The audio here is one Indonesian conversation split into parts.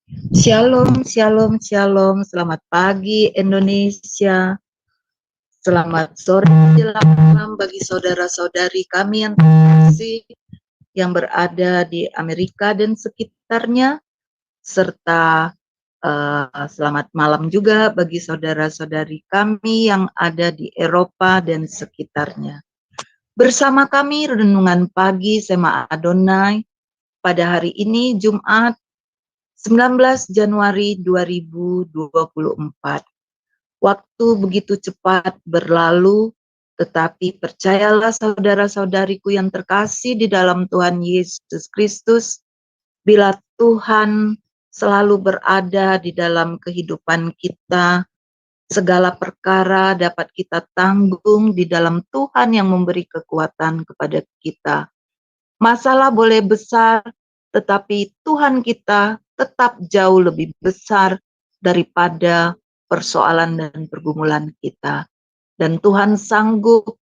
Shalom, shalom, shalom. Selamat pagi Indonesia. Selamat sore menjelang malam bagi saudara-saudari kami yang terkasih yang berada di Amerika dan sekitarnya, serta selamat malam juga bagi saudara-saudari kami yang ada di Eropa dan sekitarnya. Bersama kami renungan pagi Sema Adonai pada hari ini Jumat 19 Januari 2024. Waktu begitu cepat berlalu, tetapi percayalah saudara-saudariku yang terkasih di dalam Tuhan Yesus Kristus, bila Tuhan selalu berada di dalam kehidupan kita, segala perkara dapat kita tanggung di dalam Tuhan yang memberi kekuatan kepada kita. Masalah boleh besar, tetapi Tuhan kita tetap jauh lebih besar daripada persoalan dan pergumulan kita. Dan Tuhan sanggup,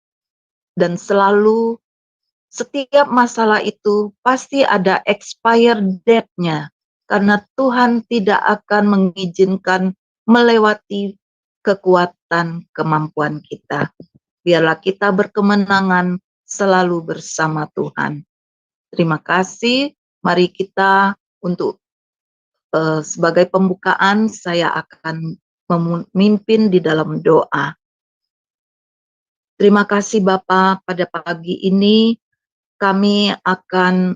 dan selalu setiap masalah itu pasti ada expired date-nya. Karena Tuhan tidak akan mengizinkan melewati kekuatan kemampuan kita. Biarlah kita berkemenangan selalu bersama Tuhan. Terima kasih. Mari kita untuk sebagai pembukaan saya akan memimpin di dalam doa. Terima kasih Bapak, pada pagi ini kami akan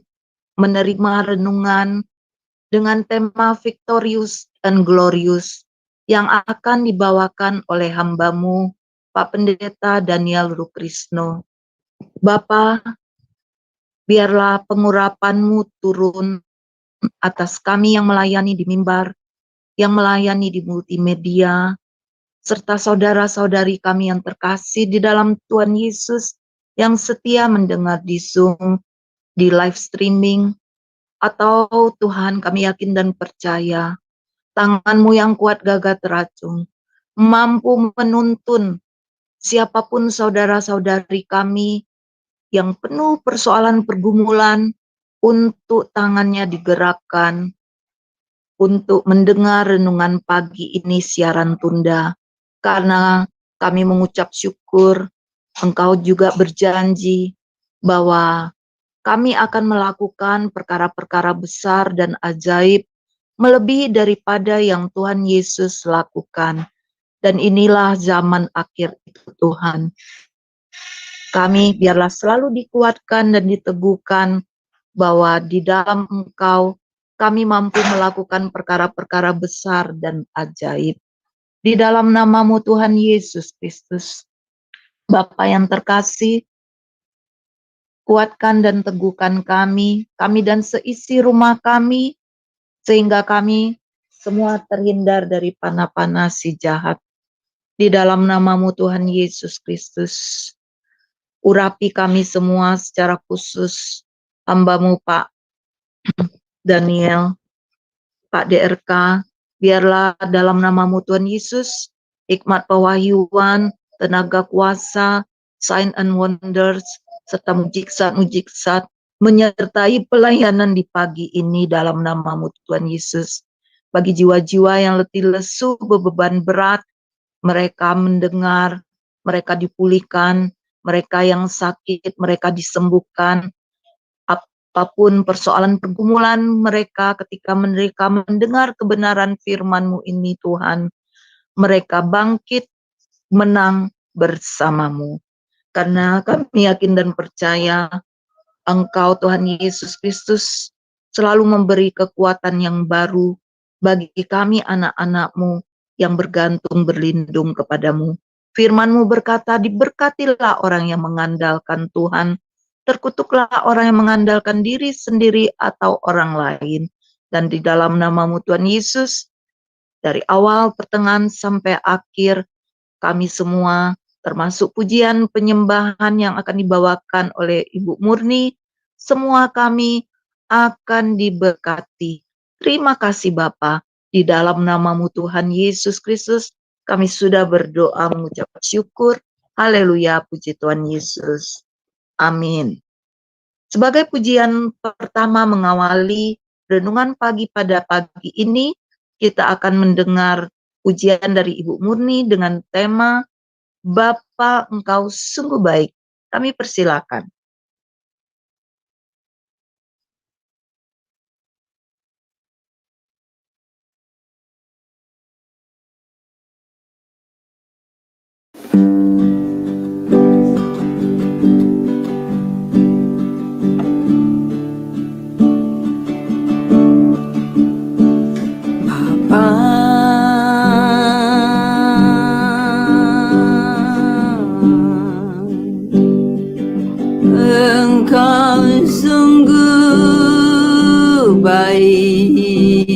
menerima renungan dengan tema Victorious and Glorious yang akan dibawakan oleh hamba-Mu Pak Pendeta Daniel Rukrisno. Bapak, biarlah pengurapan-Mu turun atas kami yang melayani di mimbar, yang melayani di multimedia, serta saudara-saudari kami yang terkasih di dalam Tuhan Yesus, yang setia mendengar di Zoom, di live streaming, atau Tuhan kami yakin dan percaya, tangan-Mu yang kuat gagah teracung, mampu menuntun siapapun saudara-saudari kami yang penuh persoalan pergumulan, untuk tangannya digerakkan, untuk mendengar renungan pagi ini siaran tunda. Karena kami mengucap syukur, Engkau juga berjanji bahwa kami akan melakukan perkara-perkara besar dan ajaib, melebihi daripada yang Tuhan Yesus lakukan. Dan inilah zaman akhir itu Tuhan. Kami biarlah selalu dikuatkan dan diteguhkan bahwa di dalam Engkau kami mampu melakukan perkara-perkara besar dan ajaib. Di dalam nama-Mu Tuhan Yesus Kristus, Bapa yang terkasih, kuatkan dan teguhkan kami dan seisi rumah kami, sehingga kami semua terhindar dari panah-panah si jahat. Di dalam nama-Mu Tuhan Yesus Kristus, urapi kami semua secara khusus, hamba-Mu Pak Daniel, Pak DRK, biarlah dalam nama-Mu Tuhan Yesus, hikmat pewahyuan, tenaga kuasa, sign and wonders, serta mujizat-mujizat menyertai pelayanan di pagi ini dalam nama-Mu Tuhan Yesus. Bagi jiwa-jiwa yang letih lesu, beban berat, mereka mendengar, mereka dipulihkan, mereka yang sakit, mereka disembuhkan. Apapun persoalan pergumulan mereka ketika mereka mendengar kebenaran firman-Mu ini Tuhan, mereka bangkit menang bersama-Mu. Karena kami yakin dan percaya Engkau Tuhan Yesus Kristus selalu memberi kekuatan yang baru bagi kami anak-anak-Mu yang bergantung berlindung kepadamu. Firman-Mu berkata, diberkatilah orang yang mengandalkan Tuhan, terkutuklah orang yang mengandalkan diri sendiri atau orang lain. Dan di dalam nama-Mu Tuhan Yesus, dari awal, pertengahan, sampai akhir, kami semua, termasuk pujian penyembahan yang akan dibawakan oleh Ibu Murni, semua kami akan diberkati. Terima kasih Bapa. Di dalam nama-Mu Tuhan Yesus Kristus, kami sudah berdoa mengucap syukur. Haleluya, puji Tuhan Yesus. Amin. Sebagai pujian pertama mengawali renungan pagi pada pagi ini kita akan mendengar pujian dari Ibu Murni dengan tema Bapa Engkau Sungguh Baik. Kami persilakan. Engkau sungguh baik,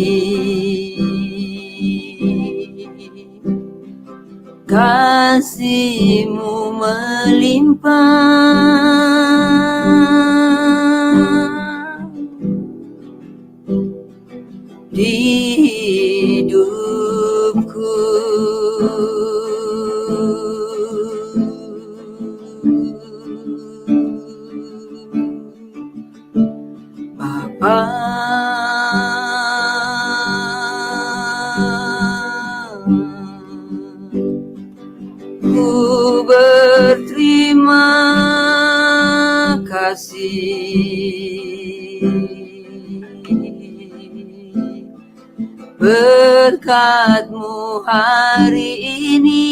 kasih-Mu melimpah di hidupku. Bapa, ku berterima kasih berkat-Mu hari ini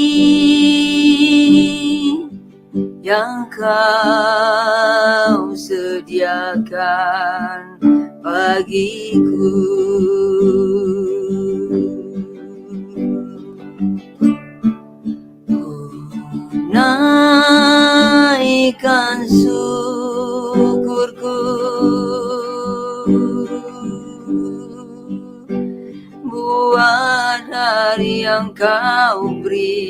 yang Kau sediakan bagiku. Ku naikkan syukurku buat hari yang Kau beri.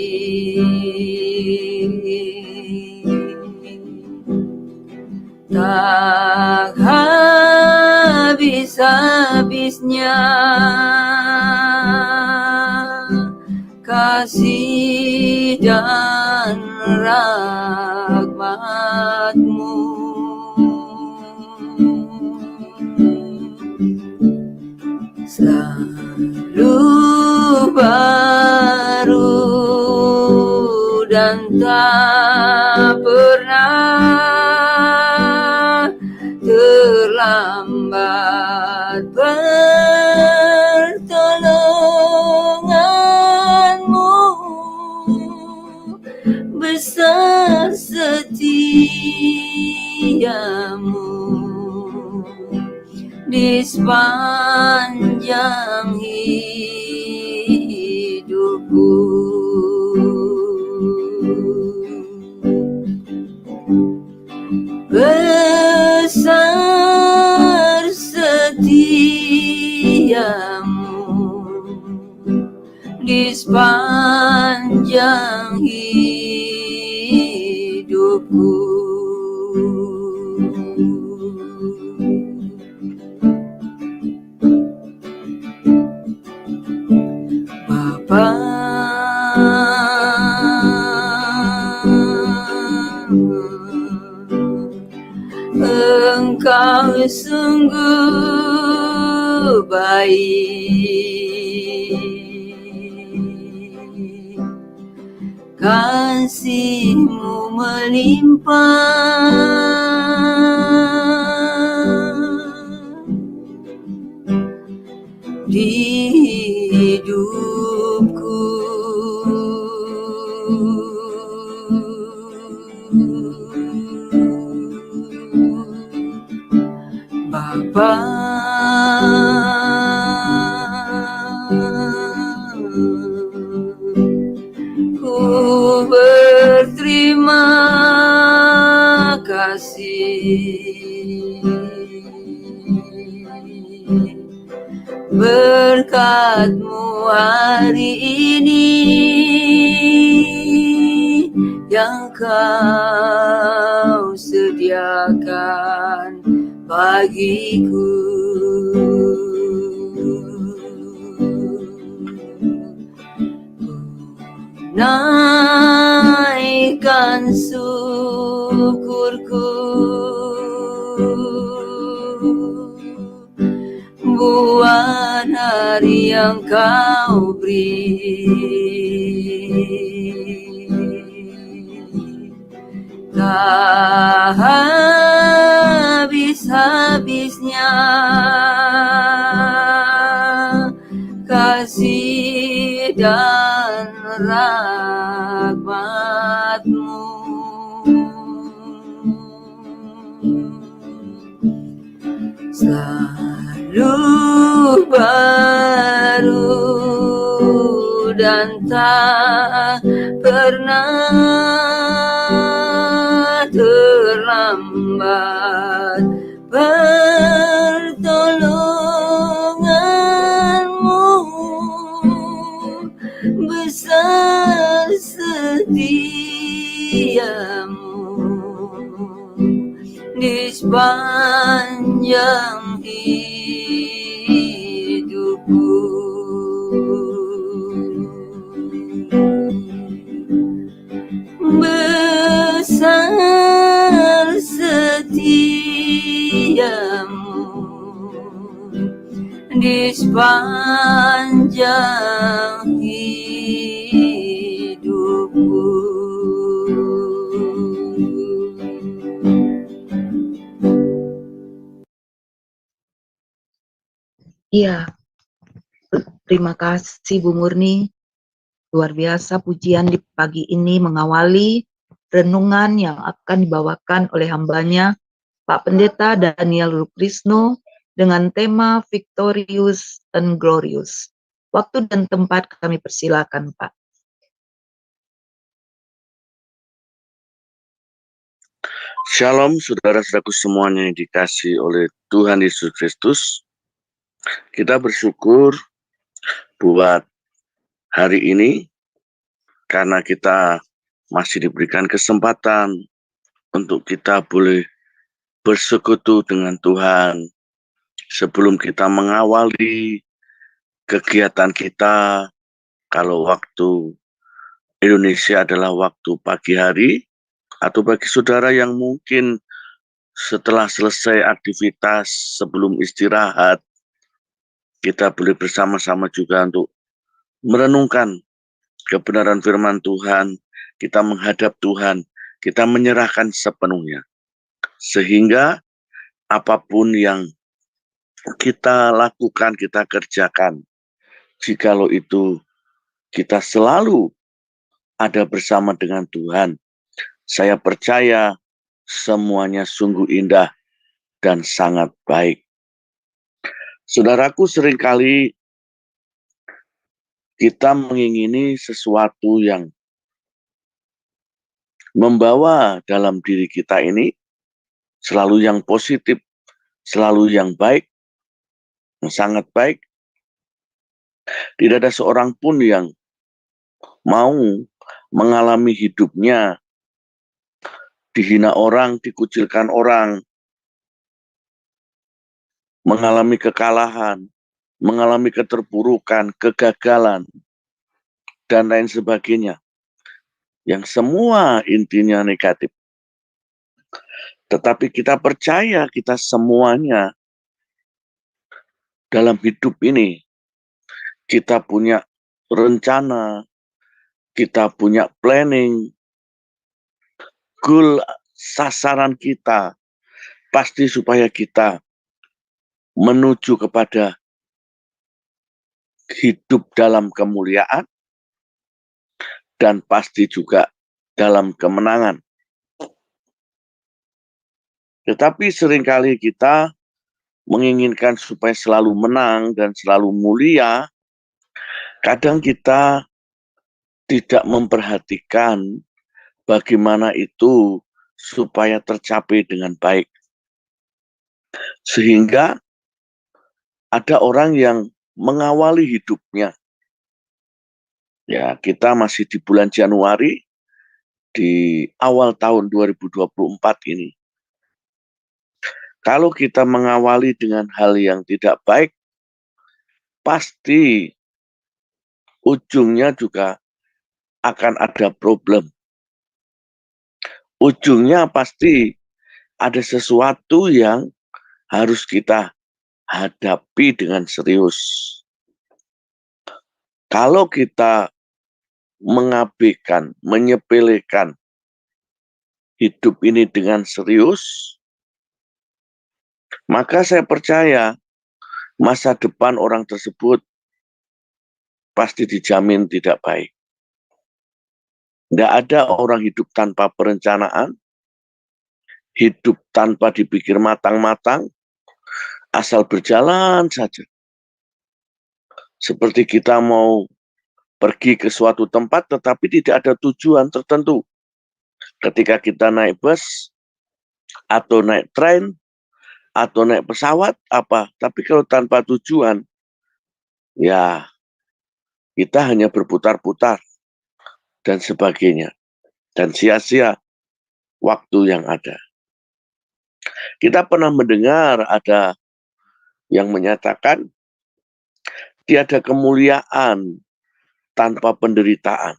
Tak habis-habisnya kasih dan rahmat-Mu. Selalu baru dan tak pernah terlambat pertolongan-Mu, besar setia-Mu di sepanjang hidupku. Besar setia-Mu di sepanjang hidupku. Bapa, Engkau sungguh baik, kasih-Mu melimpah di hidupku. Bapa, ku berterima kasih berkat-Mu hari ini yang Kau sediakan bagiku. Naikkan syukurku yang kau beri. Tak habis-habisnya kasih dan rahmat-Mu. Selalu baru dan tak pernah terlambat pertolongan-Mu, besar setiamu di sepanjang hidupku. Besar setiamu di sepanjang hidupku. Iya, terima kasih Bu Murni. Luar biasa pujian di pagi ini mengawali renungan yang akan dibawakan oleh hambanya Pak Pendeta Daniel Rukrisno dengan tema Victorious and Glorious. Waktu dan tempat kami persilakan, Pak. Shalom saudara-saudaraku semuanya yang dikasihi oleh Tuhan Yesus Kristus. Kita bersyukur buat hari ini karena kita masih diberikan kesempatan untuk kita boleh bersekutu dengan Tuhan sebelum kita mengawali kegiatan kita. Kalau waktu Indonesia adalah waktu pagi hari, atau bagi saudara yang mungkin setelah selesai aktivitas sebelum istirahat, kita boleh bersama-sama juga untuk merenungkan kebenaran firman Tuhan, kita menghadap Tuhan, kita menyerahkan sepenuhnya. Sehingga apapun yang kita lakukan, kita kerjakan, jikalau itu kita selalu ada bersama dengan Tuhan, saya percaya semuanya sungguh indah dan sangat baik. Saudaraku, seringkali kita mengingini sesuatu yang membawa dalam diri kita ini selalu yang positif, selalu yang baik, yang sangat baik. Tidak ada seorang pun yang mau mengalami hidupnya dihina orang, dikucilkan orang, mengalami kekalahan, mengalami keterpurukan, kegagalan, dan lain sebagainya. Yang semua intinya negatif. Tetapi kita percaya kita semuanya dalam hidup ini, kita punya rencana, kita punya planning, goal, sasaran kita, pasti supaya kita menuju kepada hidup dalam kemuliaan, dan pasti juga dalam kemenangan. Tetapi seringkali kita menginginkan supaya selalu menang dan selalu mulia. Kadang kita tidak memperhatikan bagaimana itu supaya tercapai dengan baik. Sehingga ada orang yang mengawali hidupnya. Ya, kita masih di bulan Januari, di awal tahun 2024 ini. Kalau kita mengawali dengan hal yang tidak baik, pasti ujungnya juga akan ada problem. Ujungnya pasti ada sesuatu yang harus kita hadapi dengan serius. Kalau kita mengabaikan, menyepelekan hidup ini dengan serius, maka saya percaya masa depan orang tersebut pasti dijamin tidak baik. Tidak ada orang hidup tanpa perencanaan, hidup tanpa dipikir matang-matang, asal berjalan saja. Seperti kita mau pergi ke suatu tempat tetapi tidak ada tujuan tertentu. Ketika kita naik bus, atau naik tren, atau naik pesawat, tapi kalau tanpa tujuan, ya kita hanya berputar-putar dan sebagainya. Dan sia-sia waktu yang ada. Kita pernah mendengar ada yang menyatakan tiada kemuliaan tanpa penderitaan.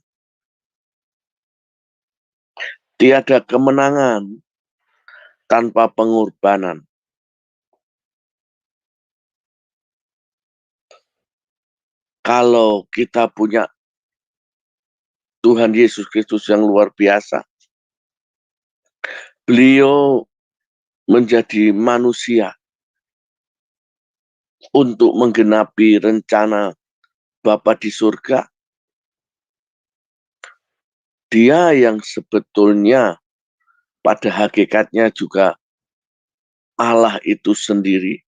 Tiada kemenangan tanpa pengorbanan. Kalau kita punya Tuhan Yesus Kristus yang luar biasa, beliau menjadi manusia untuk menggenapi rencana Bapa di surga. Dia yang sebetulnya pada hakikatnya juga Allah itu sendiri,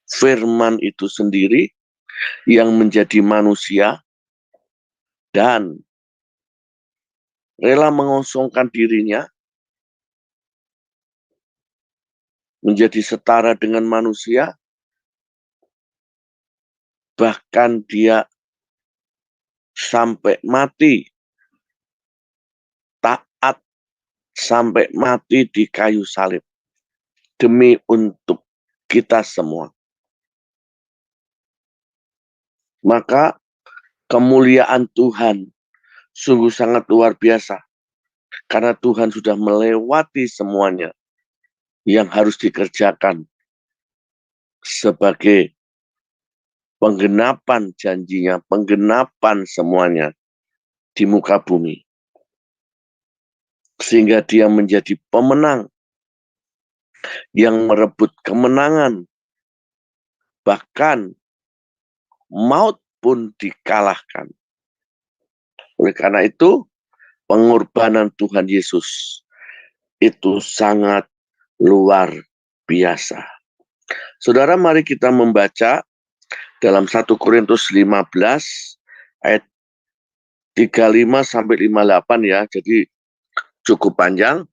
firman itu sendiri yang menjadi manusia dan rela mengosongkan dirinya menjadi setara dengan manusia, bahkan dia sampai mati, taat sampai mati di kayu salib demi untuk kita semua. Maka kemuliaan Tuhan sungguh sangat luar biasa karena Tuhan sudah melewati semuanya yang harus dikerjakan sebagai penggenapan janjinya, penggenapan semuanya di muka bumi. Sehingga dia menjadi pemenang yang merebut kemenangan. Bahkan maut pun dikalahkan. Oleh karena itu, pengorbanan Tuhan Yesus itu sangat luar biasa. Saudara, mari kita membaca dalam 1 Korintus 15 ayat 35 sampai 58 ya. Jadi cukup panjang.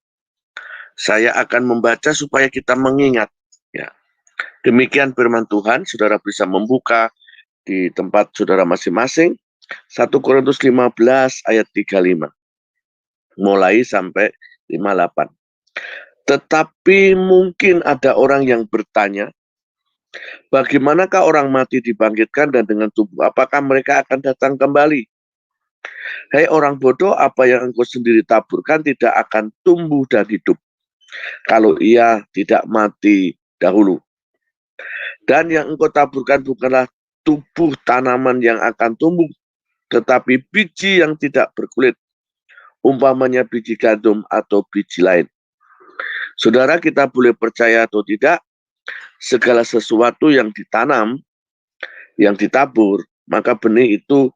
Saya akan membaca supaya kita mengingat ya. Demikian firman Tuhan, saudara bisa membuka di tempat saudara masing-masing. 1 Korintus 15 ayat 35. Mulai sampai 58. Tetapi mungkin ada orang yang bertanya, bagaimanakah orang mati dibangkitkan dan dengan tubuh apakah mereka akan datang kembali? Hei orang bodoh, apa yang engkau sendiri taburkan tidak akan tumbuh dan hidup kalau ia tidak mati dahulu. Dan yang engkau taburkan bukanlah tubuh tanaman yang akan tumbuh, tetapi biji yang tidak berkulit, umpamanya biji gandum atau biji lain. Saudara, kita boleh percaya atau tidak, segala sesuatu yang ditanam, yang ditabur, maka benih itu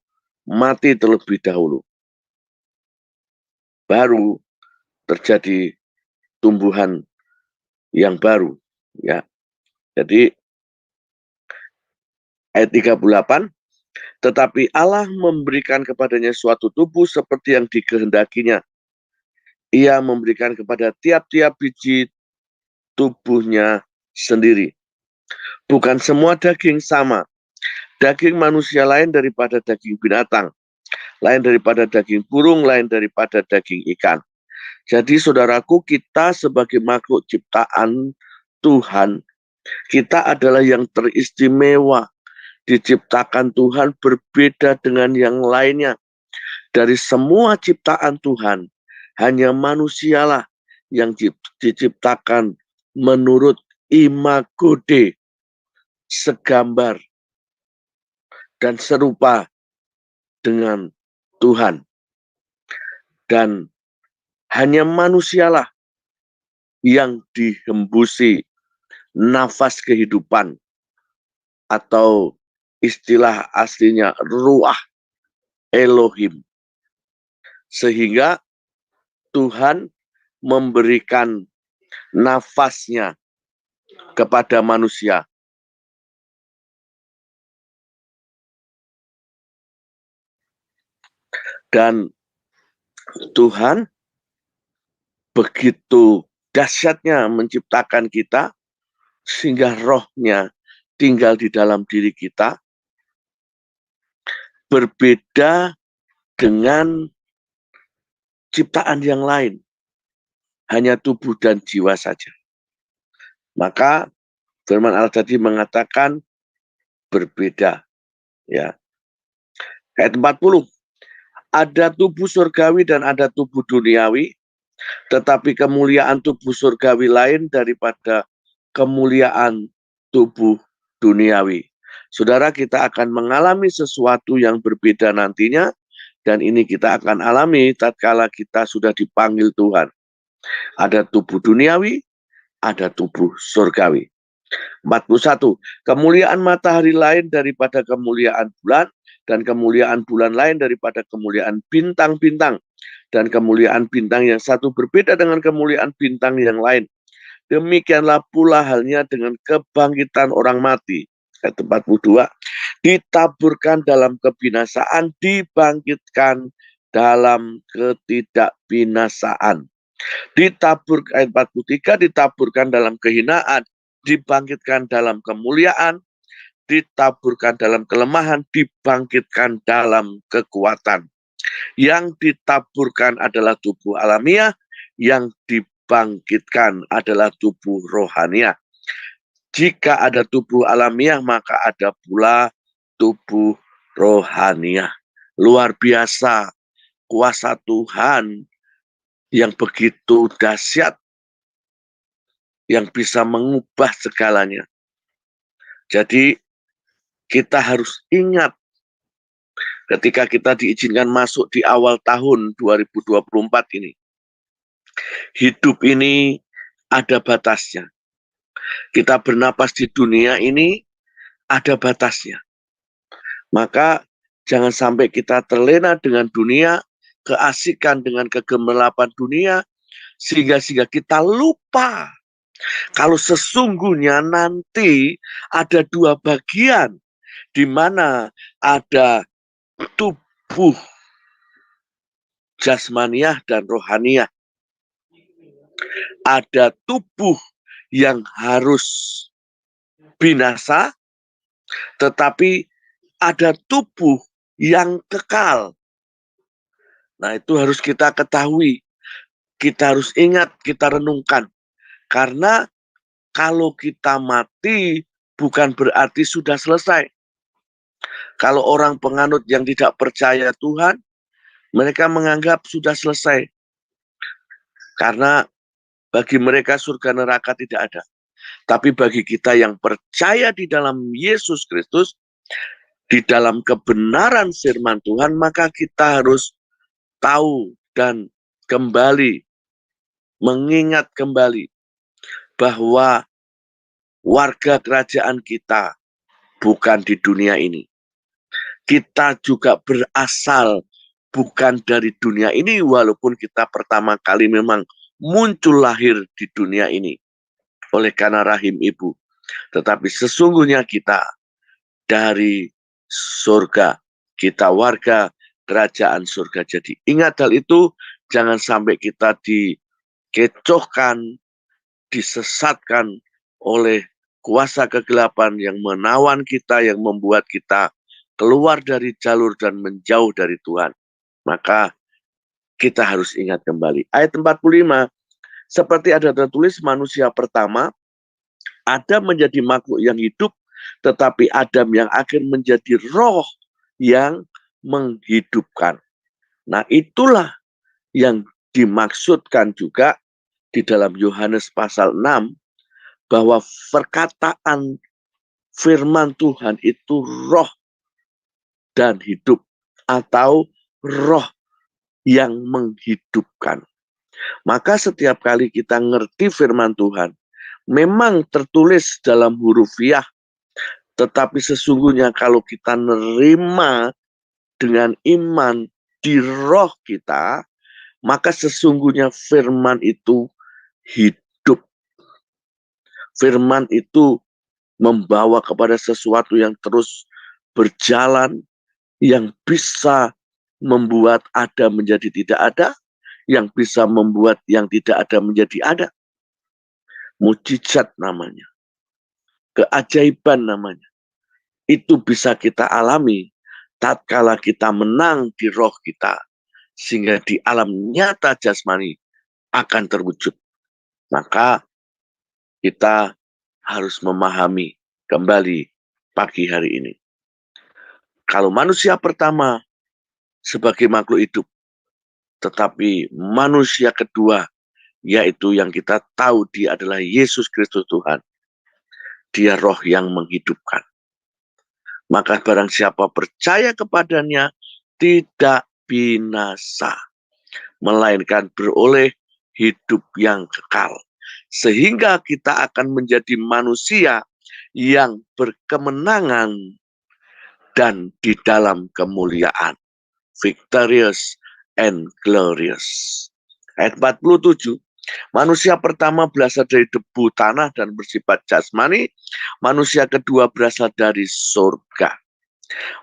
mati terlebih dahulu. Baru terjadi tumbuhan yang baru. Ya. Jadi, ayat 38, tetapi Allah memberikan kepadanya suatu tubuh seperti yang dikehendakinya. Ia memberikan kepada tiap-tiap biji tubuhnya sendiri. Bukan semua daging sama. Daging manusia lain daripada daging binatang. Lain daripada daging burung, lain daripada daging ikan. Jadi saudaraku, kita sebagai makhluk ciptaan Tuhan, kita adalah yang teristimewa. Diciptakan Tuhan berbeda dengan yang lainnya. Dari semua ciptaan Tuhan, hanya manusialah yang diciptakan menurut imago Dei, segambar dan serupa dengan Tuhan. Dan hanya manusialah yang dihembusi nafas kehidupan atau istilah aslinya ruah Elohim. Sehingga Tuhan memberikan nafasnya kepada manusia. Dan Tuhan begitu dahsyatnya menciptakan kita, sehingga rohnya tinggal di dalam diri kita, berbeda dengan ciptaan yang lain. Hanya tubuh dan jiwa saja. Maka firman Allah tadi mengatakan berbeda. Ya. Ayat 40. Ada tubuh surgawi dan ada tubuh duniawi, tetapi kemuliaan tubuh surgawi lain daripada kemuliaan tubuh duniawi. Saudara, kita akan mengalami sesuatu yang berbeda nantinya, dan ini kita akan alami tatkala kita sudah dipanggil Tuhan. Ada tubuh duniawi, ada tubuh surgawi. 41. Kemuliaan matahari lain daripada kemuliaan bulan, dan kemuliaan bulan lain daripada kemuliaan bintang-bintang, dan kemuliaan bintang yang satu berbeda dengan kemuliaan bintang yang lain. Demikianlah pula halnya dengan kebangkitan orang mati. Ayat 42. Ditaburkan dalam kebinasaan, dibangkitkan dalam ketidakbinasaan. Ayat 43, ditaburkan dalam kehinaan, dibangkitkan dalam kemuliaan, ditaburkan dalam kelemahan, dibangkitkan dalam kekuatan. Yang ditaburkan adalah tubuh alamiah, yang dibangkitkan adalah tubuh rohaniah. Jika ada tubuh alamiah, maka ada pula tubuh rohaniah. Luar biasa kuasa Tuhan yang begitu dahsyat, yang bisa mengubah segalanya. Jadi kita harus ingat ketika kita diizinkan masuk di awal tahun 2024 ini. Hidup ini ada batasnya. Kita bernapas di dunia ini ada batasnya. Maka jangan sampai kita terlena dengan dunia, keasikan dengan kegemilapan dunia, sehingga kita lupa kalau sesungguhnya nanti ada dua bagian, di mana ada tubuh jasmaniah dan rohaniah. Ada tubuh yang harus binasa, tetapi ada tubuh yang kekal. Nah, itu harus kita ketahui. Kita harus ingat, kita renungkan. Karena kalau kita mati, bukan berarti sudah selesai. Kalau orang penganut yang tidak percaya Tuhan, mereka menganggap sudah selesai. Karena bagi mereka surga neraka tidak ada. Tapi bagi kita yang percaya di dalam Yesus Kristus, di dalam kebenaran firman Tuhan, maka kita harus tahu dan kembali, mengingat kembali bahwa warga kerajaan kita bukan di dunia ini. Kita juga berasal bukan dari dunia ini, walaupun kita pertama kali memang muncul lahir di dunia ini oleh karena rahim ibu. Tetapi sesungguhnya kita dari surga, kita warga kerajaan surga. Jadi ingat hal itu, jangan sampai kita dikecohkan, disesatkan oleh kuasa kegelapan yang menawan kita, yang membuat kita keluar dari jalur dan menjauh dari Tuhan. Maka kita harus ingat kembali. Ayat 45, seperti ada tertulis, manusia pertama, Adam menjadi makhluk yang hidup, tetapi Adam yang akhir menjadi roh yang menghidupkan. Nah, itulah yang dimaksudkan juga di dalam Yohanes pasal 6, bahwa perkataan firman Tuhan itu roh dan hidup. atau roh yang menghidupkan. Maka setiap kali kita ngerti firman Tuhan, memang tertulis dalam hurufiah, tetapi sesungguhnya kalau kita nerima dengan iman di roh kita, maka sesungguhnya firman itu hidup. Firman itu membawa kepada sesuatu yang terus berjalan, yang bisa membuat ada menjadi tidak ada, yang bisa membuat yang tidak ada menjadi ada. Mujizat namanya. Keajaiban namanya. Itu bisa kita alami tatkala kita menang di roh kita, sehingga di alam nyata jasmani akan terwujud. Maka kita harus memahami kembali pagi hari ini. Kalau manusia pertama sebagai makhluk hidup, tetapi manusia kedua, yaitu yang kita tahu dia adalah Yesus Kristus Tuhan. Dia roh yang menghidupkan. Maka barang siapa percaya kepadanya tidak binasa, melainkan beroleh hidup yang kekal. Sehingga kita akan menjadi manusia yang berkemenangan dan di dalam kemuliaan. Victorious and glorious. Ayat 47. Manusia pertama berasal dari debu tanah dan bersifat jasmani. Manusia kedua berasal dari surga.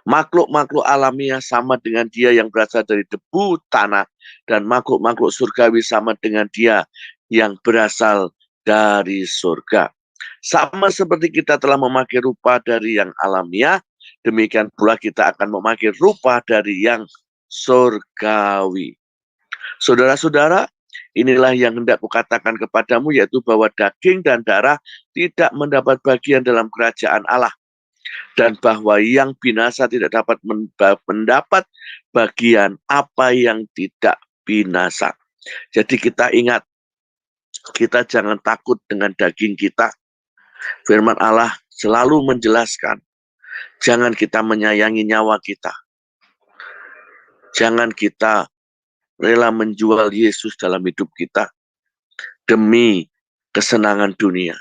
Makhluk-makhluk alamiah sama dengan dia yang berasal dari debu tanah. Dan makhluk-makhluk surgawi sama dengan dia yang berasal dari surga. Sama seperti kita telah memakai rupa dari yang alamiah, demikian pula kita akan memakai rupa dari yang surgawi. Saudara-saudara, inilah yang hendak kukatakan kepadamu, yaitu bahwa daging dan darah tidak mendapat bagian dalam kerajaan Allah. Dan bahwa yang binasa tidak dapat mendapat bagian apa yang tidak binasa. Jadi kita ingat, kita jangan takut dengan daging kita. Firman Allah selalu menjelaskan, jangan kita menyayangi nyawa kita. Jangan kita rela menjual Yesus dalam hidup kita demi kesenangan dunia,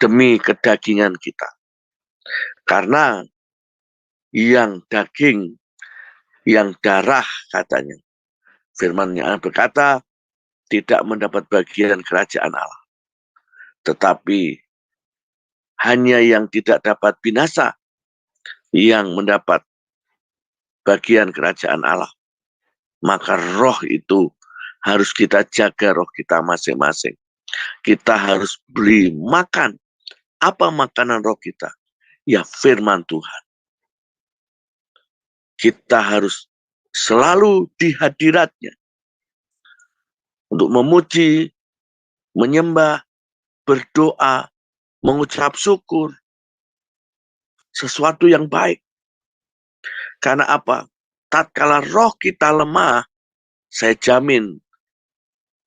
demi kedagingan kita. Karena yang daging, yang darah katanya, firman-Nya berkata tidak mendapat bagian kerajaan Allah. Tetapi hanya yang tidak dapat binasa yang mendapat bagian kerajaan Allah. Maka roh itu harus kita jaga, roh kita masing-masing. Kita harus beri makan. Apa makanan roh kita? Ya firman Tuhan. Kita harus selalu di hadiratnya. Untuk memuji, menyembah, berdoa, mengucap syukur. Sesuatu yang baik. Karena apa? Tatkala roh kita lemah, saya jamin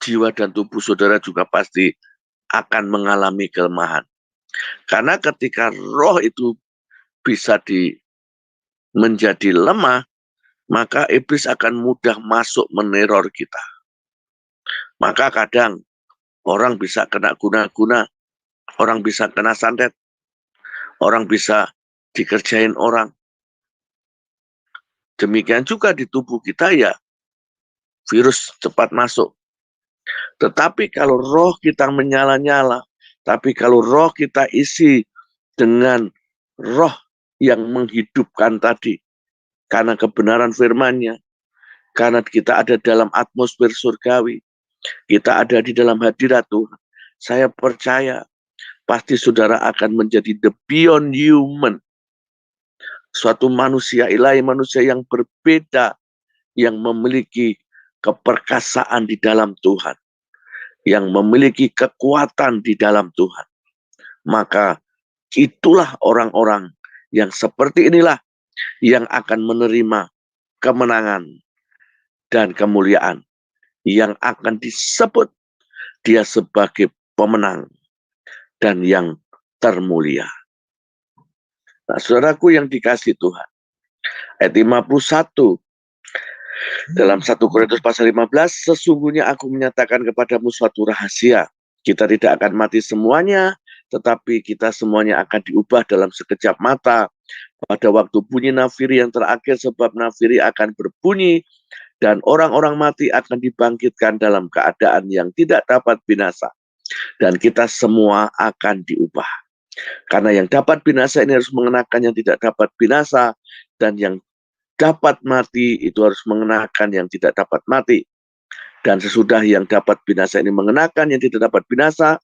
jiwa dan tubuh saudara juga pasti akan mengalami kelemahan. Karena ketika roh itu bisa menjadi lemah, maka iblis akan mudah masuk meneror kita. Maka kadang orang bisa kena guna-guna, orang bisa kena santet, orang bisa dikerjain orang. Demikian juga di tubuh kita ya, virus cepat masuk. Tetapi kalau roh kita menyala-nyala, tapi kalau roh kita isi dengan roh yang menghidupkan tadi, karena kebenaran firman-Nya, karena kita ada dalam atmosfer surgawi, kita ada di dalam hadirat Tuhan, saya percaya pasti saudara akan menjadi the beyond human. Suatu manusia ilahi, manusia yang berbeda, yang memiliki keperkasaan di dalam Tuhan, yang memiliki kekuatan di dalam Tuhan. Maka itulah orang-orang yang seperti inilah yang akan menerima kemenangan dan kemuliaan, yang akan disebut dia sebagai pemenang dan yang termulia. Nah, saudaraku yang dikasihi Tuhan, ayat 51 Dalam 1 Korintus pasal 15, sesungguhnya aku menyatakan kepadamu suatu rahasia. Kita tidak akan mati semuanya, tetapi kita semuanya akan diubah dalam sekejap mata. Pada waktu bunyi nafiri yang terakhir, sebab nafiri akan berbunyi, dan orang-orang mati akan dibangkitkan dalam keadaan yang tidak dapat binasa. Dan kita semua akan diubah. Karena yang dapat binasa ini harus mengenakan yang tidak dapat binasa, dan yang dapat mati itu harus mengenakan yang tidak dapat mati. Dan sesudah yang dapat binasa ini mengenakan yang tidak dapat binasa,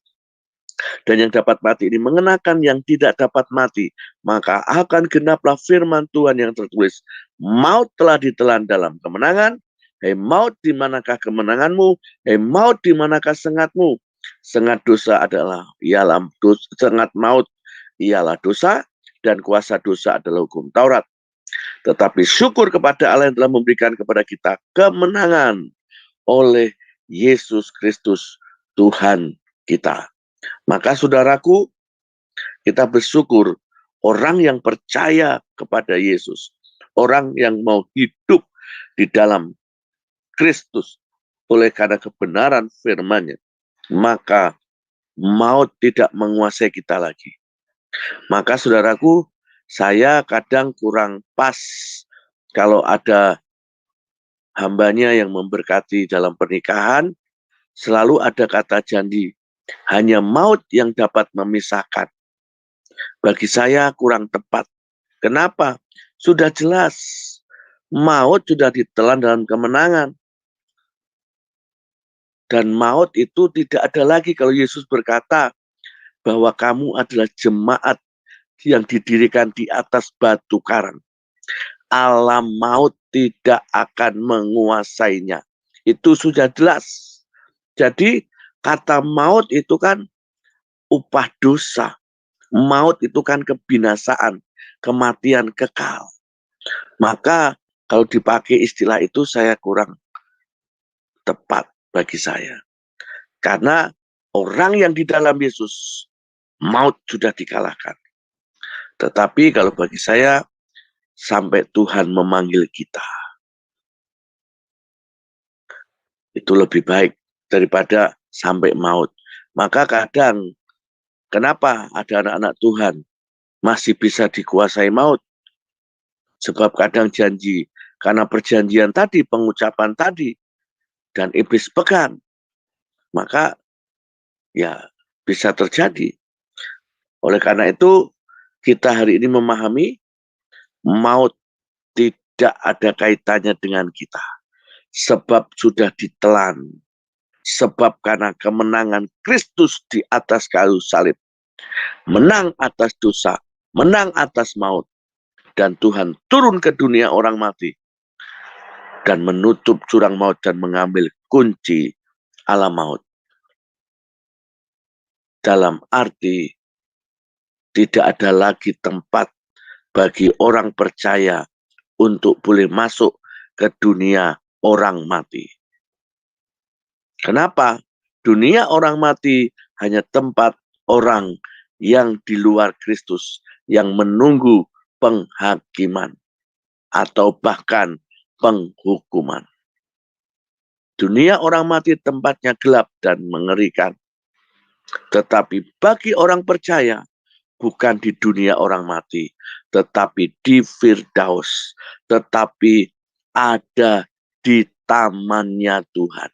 dan yang dapat mati ini mengenakan yang tidak dapat mati, maka akan genaplah firman Tuhan yang tertulis, maut telah ditelan dalam kemenangan. Hei maut, di manakah kemenanganmu? Hei maut, di manakah sengatmu? Sengat dosa adalah sengat maut ialah dosa, dan kuasa dosa adalah hukum Taurat. Tetapi syukur kepada Allah yang telah memberikan kepada kita kemenangan oleh Yesus Kristus Tuhan kita. Maka saudaraku, kita bersyukur orang yang percaya kepada Yesus, orang yang mau hidup di dalam Kristus oleh karena kebenaran firman-Nya, maka maut tidak menguasai kita lagi. Maka saudaraku, saya kadang kurang pas kalau ada hambanya yang memberkati dalam pernikahan, selalu ada kata janji, hanya maut yang dapat memisahkan. Bagi saya kurang tepat. Kenapa? Sudah jelas, maut sudah ditelan dalam kemenangan. Dan maut itu tidak ada lagi kalau Yesus berkata bahwa kamu adalah jemaat yang didirikan di atas batu karang. Alam maut tidak akan menguasainya. Itu sudah jelas. Jadi kata maut itu kan upah dosa. Maut itu kan kebinasaan, kematian kekal. Maka kalau dipakai istilah itu saya kurang tepat bagi saya. Karena orang yang di dalam Yesus, maut sudah dikalahkan. Tetapi kalau bagi saya, sampai Tuhan memanggil kita, itu lebih baik daripada sampai maut. Maka kadang, kenapa ada anak-anak Tuhan masih bisa dikuasai maut? Sebab kadang janji, karena perjanjian tadi, pengucapan tadi, dan iblis pegang, maka ya bisa terjadi. Oleh karena itu, kita hari ini memahami maut tidak ada kaitannya dengan kita. Sebab sudah ditelan. Sebab karena kemenangan Kristus di atas kayu salib. Menang atas dosa. Menang atas maut. Dan Tuhan turun ke dunia orang mati. Dan menutup jurang maut dan mengambil kunci alam maut. Dalam arti tidak ada lagi tempat bagi orang percaya untuk boleh masuk ke dunia orang mati. Kenapa? Dunia orang mati hanya tempat orang yang di luar Kristus, yang menunggu penghakiman atau bahkan penghukuman. Dunia orang mati tempatnya gelap dan mengerikan. Tetapi bagi orang percaya, bukan di dunia orang mati, tetapi di Firdaus, tetapi ada di tamannya Tuhan.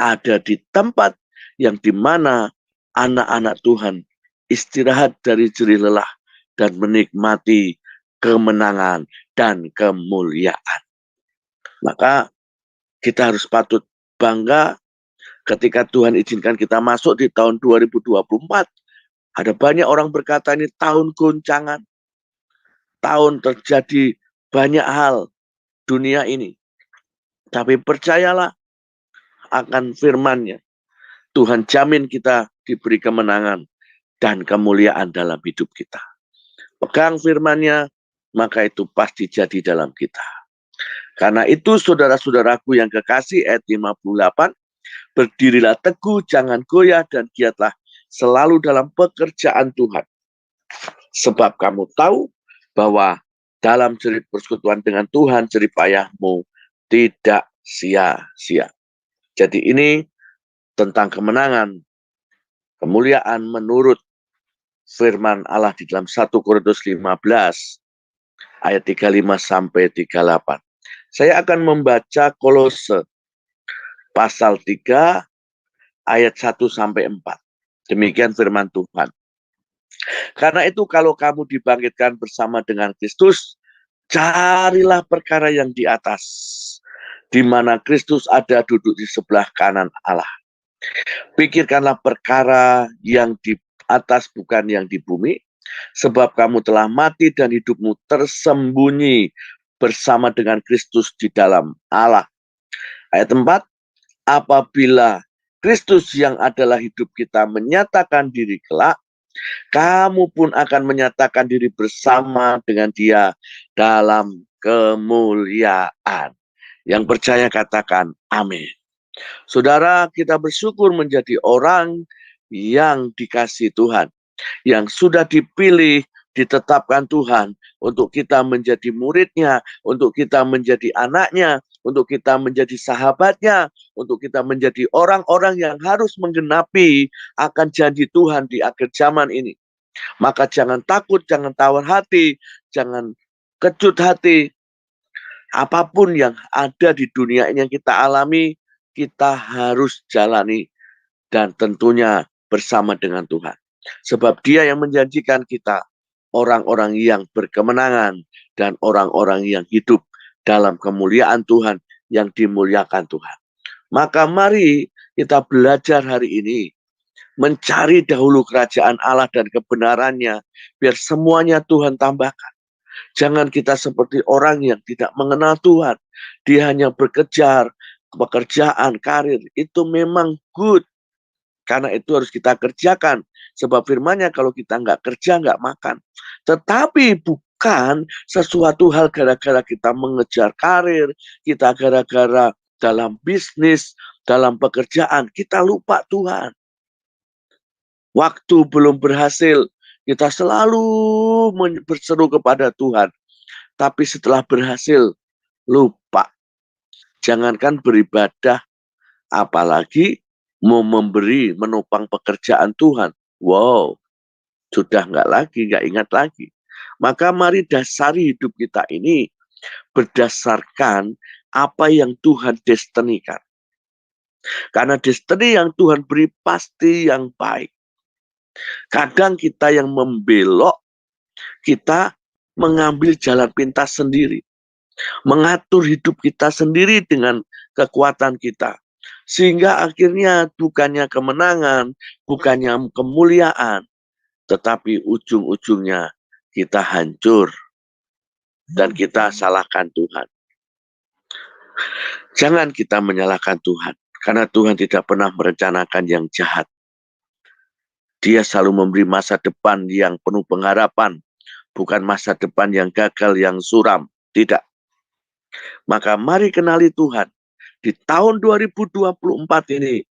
Ada di tempat yang dimana anak-anak Tuhan istirahat dari jerih lelah dan menikmati kemenangan dan kemuliaan. Maka kita harus patut bangga ketika Tuhan izinkan kita masuk di tahun 2024. Ada banyak orang berkata ini tahun goncangan. Tahun terjadi banyak hal dunia ini. Tapi percayalah akan firman-Nya. Tuhan jamin kita diberi kemenangan dan kemuliaan dalam hidup kita. Pegang firman-Nya, maka itu pasti jadi dalam kita. Karena itu saudara-saudaraku yang kekasih, ayat 58, berdirilah teguh, jangan goyah dan giatlah selalu dalam pekerjaan Tuhan. Sebab kamu tahu bahwa dalam jerih persekutuan dengan Tuhan, jerih payahmu tidak sia-sia. Jadi ini tentang kemenangan, kemuliaan menurut firman Allah di dalam 1 Korintus 15 ayat 35 sampai 38. Saya akan membaca Kolose pasal 3 ayat 1 sampai 4. Demikian firman Tuhan. Karena itu kalau kamu dibangkitkan bersama dengan Kristus, carilah perkara yang di atas, di mana Kristus ada duduk di sebelah kanan Allah. Pikirkanlah perkara yang di atas, bukan yang di bumi, sebab kamu telah mati dan hidupmu tersembunyi bersama dengan Kristus di dalam Allah. Ayat 4, apabila Kristus yang adalah hidup kita menyatakan diri kelak, kamu pun akan menyatakan diri bersama dengan Dia dalam kemuliaan. Yang percaya katakan amin. Saudara, kita bersyukur menjadi orang yang dikasihi Tuhan, yang sudah dipilih, ditetapkan Tuhan untuk kita menjadi muridnya, untuk kita menjadi anaknya, untuk kita menjadi sahabatnya, untuk kita menjadi orang-orang yang harus menggenapi akan janji Tuhan di akhir zaman ini. Maka jangan takut, jangan tawar hati, jangan kecut hati. Apapun yang ada di dunia ini yang kita alami, kita harus jalani dan tentunya bersama dengan Tuhan. Sebab Dia yang menjanjikan kita orang-orang yang berkemenangan dan orang-orang yang hidup dalam kemuliaan Tuhan, yang dimuliakan Tuhan. Maka mari kita belajar hari ini mencari dahulu kerajaan Allah dan kebenarannya, biar semuanya Tuhan tambahkan. Jangan kita seperti orang yang tidak mengenal Tuhan. Dia hanya berkejar pekerjaan, karir. Itu memang good. Karena itu harus kita kerjakan. Sebab firman-Nya kalau kita nggak kerja, nggak makan. Tetapi bukan sesuatu hal gara-gara kita mengejar karir, kita gara-gara dalam bisnis, dalam pekerjaan, kita lupa Tuhan. Waktu belum berhasil, kita selalu berseru kepada Tuhan. Tapi setelah berhasil, lupa. Jangankan beribadah, apalagi mau memberi, menopang pekerjaan Tuhan. Wow, sudah nggak ingat lagi. Maka mari dasari hidup kita ini berdasarkan apa yang Tuhan destinikan. Karena destiny yang Tuhan beri pasti yang baik. Kadang kita yang membelok, kita mengambil jalan pintas sendiri. Mengatur hidup kita sendiri dengan kekuatan kita. Sehingga akhirnya bukannya kemenangan, bukannya kemuliaan, tetapi ujung-ujungnya kita hancur dan kita salahkan Tuhan. Jangan kita menyalahkan Tuhan, karena Tuhan tidak pernah merencanakan yang jahat. Dia selalu memberi masa depan yang penuh pengharapan, bukan masa depan yang gagal, yang suram. Tidak. Maka mari kenali Tuhan. Di tahun 2024 ini,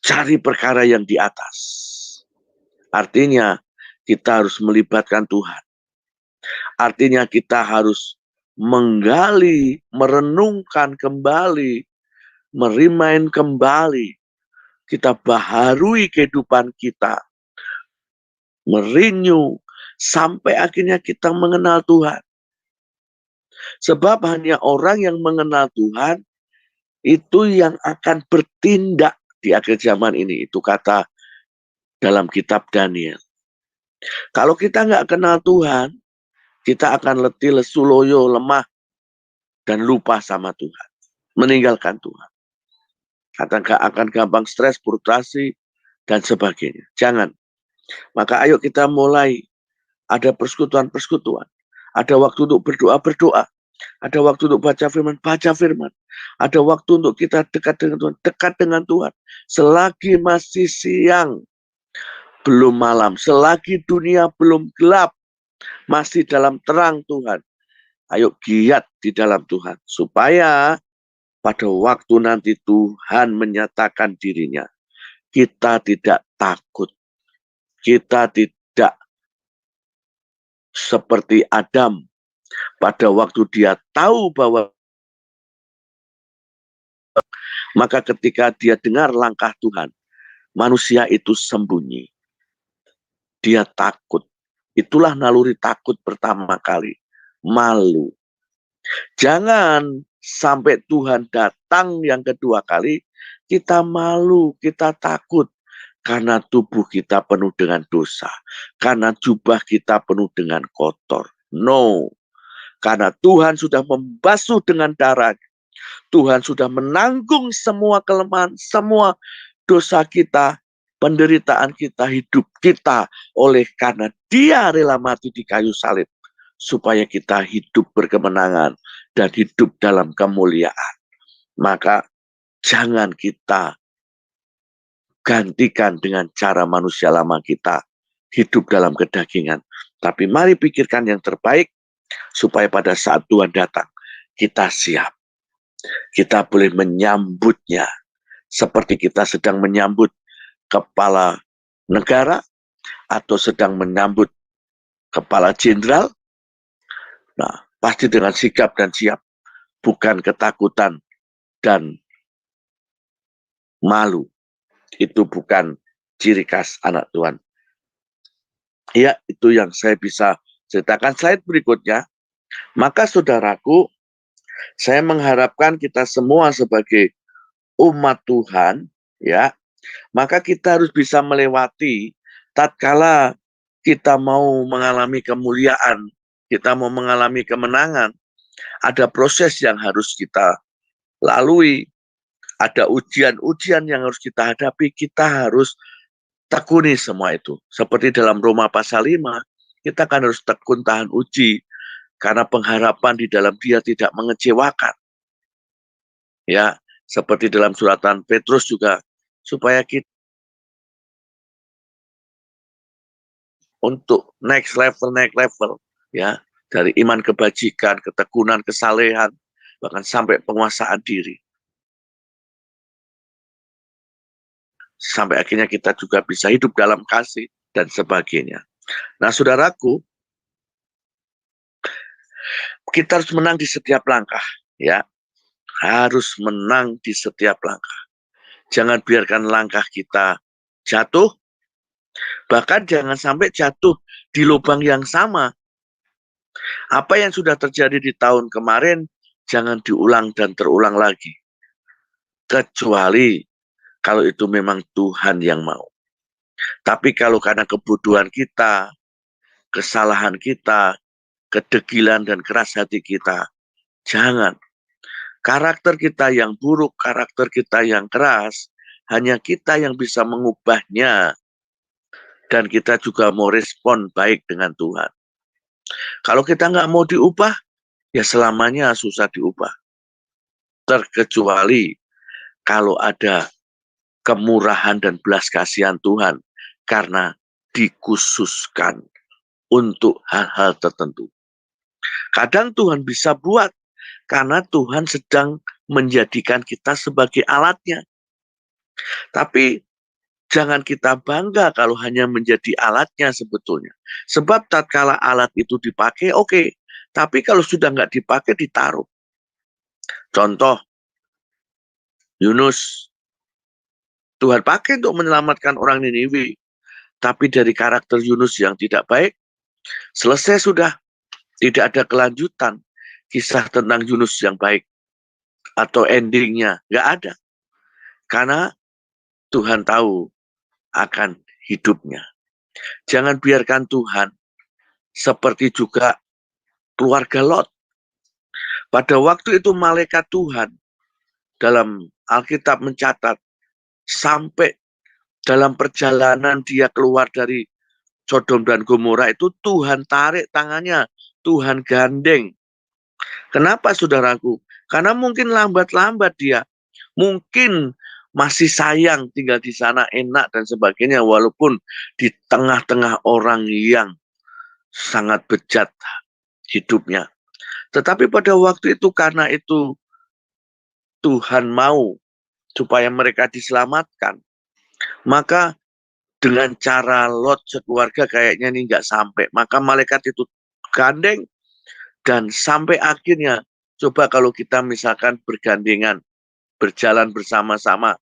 cari perkara yang di atas. Artinya, kita harus melibatkan Tuhan. Artinya kita harus menggali, merenungkan kembali, merimain kembali. Kita baharui kehidupan kita. Merenew sampai akhirnya kita mengenal Tuhan. Sebab hanya orang yang mengenal Tuhan itu yang akan bertindak di akhir zaman ini. Itu kata dalam kitab Daniel. Kalau kita nggak kenal Tuhan, kita akan letih, lesu, loyo, lemah, dan lupa sama Tuhan. Meninggalkan Tuhan. Akan gampang stres, frustrasi, dan sebagainya. Jangan. Maka ayo kita mulai. Ada persekutuan-persekutuan. Ada waktu untuk berdoa-berdoa. Ada waktu untuk baca firman. Ada waktu untuk kita dekat dengan Tuhan. Selagi masih siang, belum malam. Selagi dunia belum gelap, masih dalam terang Tuhan. Ayo giat di dalam Tuhan. Supaya pada waktu nanti Tuhan menyatakan dirinya, kita tidak takut. Kita tidak seperti Adam Pada waktu dia tahu bahwa, maka ketika dia dengar langkah Tuhan, manusia itu sembunyi. Dia takut. Itulah naluri takut pertama kali. Malu. Jangan sampai Tuhan datang yang kedua kali, kita malu, kita takut. Karena tubuh kita penuh dengan dosa. Karena jubah kita penuh dengan kotor. No. Karena Tuhan sudah membasuh dengan darah. Tuhan sudah menanggung semua kelemahan, semua dosa kita, penderitaan kita, hidup kita. Oleh karena Dia rela mati di kayu salib. Supaya kita hidup berkemenangan dan hidup dalam kemuliaan. Maka jangan kita gantikan dengan cara manusia lama kita hidup dalam kedagingan. Tapi mari pikirkan yang terbaik supaya pada saat Tuhan datang kita siap. Kita boleh menyambutnya seperti kita sedang menyambut kepala negara atau sedang menyambut kepala jenderal. Nah, pasti dengan sigap dan siap, bukan ketakutan dan malu. Itu bukan ciri khas anak Tuhan. Ya, itu yang saya bisa ceritakan. Slide berikutnya. Maka saudaraku, saya mengharapkan kita semua sebagai umat Tuhan, ya, maka kita harus bisa melewati tatkala kita mau mengalami kemuliaan, kita mau mengalami kemenangan, ada proses yang harus kita lalui, ada ujian-ujian yang harus kita hadapi, kita harus tekuni semua itu. Seperti dalam Roma pasal 5, kita kan harus tekun tahan uji, karena pengharapan di dalam Dia tidak mengecewakan. Ya, seperti dalam suratan Petrus juga, supaya kita untuk next level, ya, dari iman kebajikan, ketekunan, kesalehan, bahkan sampai penguasaan diri. Sampai akhirnya kita juga bisa hidup dalam kasih dan sebagainya. Nah, saudaraku, kita harus menang di setiap langkah, ya. Harus menang di setiap langkah. Jangan biarkan langkah kita jatuh, bahkan jangan sampai jatuh di lubang yang sama. Apa yang sudah terjadi di tahun kemarin, jangan diulang dan terulang lagi. Kecuali kalau itu memang Tuhan yang mau. Tapi kalau karena kebodohan kita, kesalahan kita, kedegilan dan keras hati kita, jangan. Karakter kita yang buruk, karakter kita yang keras, hanya kita yang bisa mengubahnya. Dan kita juga mau respon baik dengan Tuhan. Kalau kita nggak mau diubah, ya selamanya susah diubah. Terkecuali kalau ada kemurahan dan belas kasihan Tuhan karena dikhususkan untuk hal-hal tertentu. Kadang Tuhan bisa buat karena Tuhan sedang menjadikan kita sebagai alatnya. Tapi jangan kita bangga kalau hanya menjadi alatnya sebetulnya. Sebab tatkala alat itu dipakai, oke. Tapi kalau sudah nggak dipakai, ditaruh. Contoh, Yunus. Tuhan pakai untuk menyelamatkan orang Niniwe. Tapi dari karakter Yunus yang tidak baik, selesai sudah. Tidak ada kelanjutan. Kisah tentang Yunus yang baik. Atau endingnya. Nggak ada. Karena Tuhan tahu akan hidupnya. Jangan biarkan Tuhan seperti juga keluarga Lot. Pada waktu itu malaikat Tuhan dalam Alkitab mencatat sampai dalam perjalanan dia keluar dari Sodom dan Gomora itu Tuhan tarik tangannya, Tuhan gandeng. Kenapa saudaraku? Karena mungkin lambat-lambat dia, mungkin masih sayang tinggal di sana enak dan sebagainya, walaupun di tengah-tengah orang yang sangat bejat hidupnya. Tetapi pada waktu itu karena itu Tuhan mau supaya mereka diselamatkan, maka dengan cara Lot sekeluarga kayaknya ini nggak sampai. Maka malaikat itu gandeng, Dan sampai akhirnya, coba kalau kita misalkan bergandengan, berjalan bersama-sama,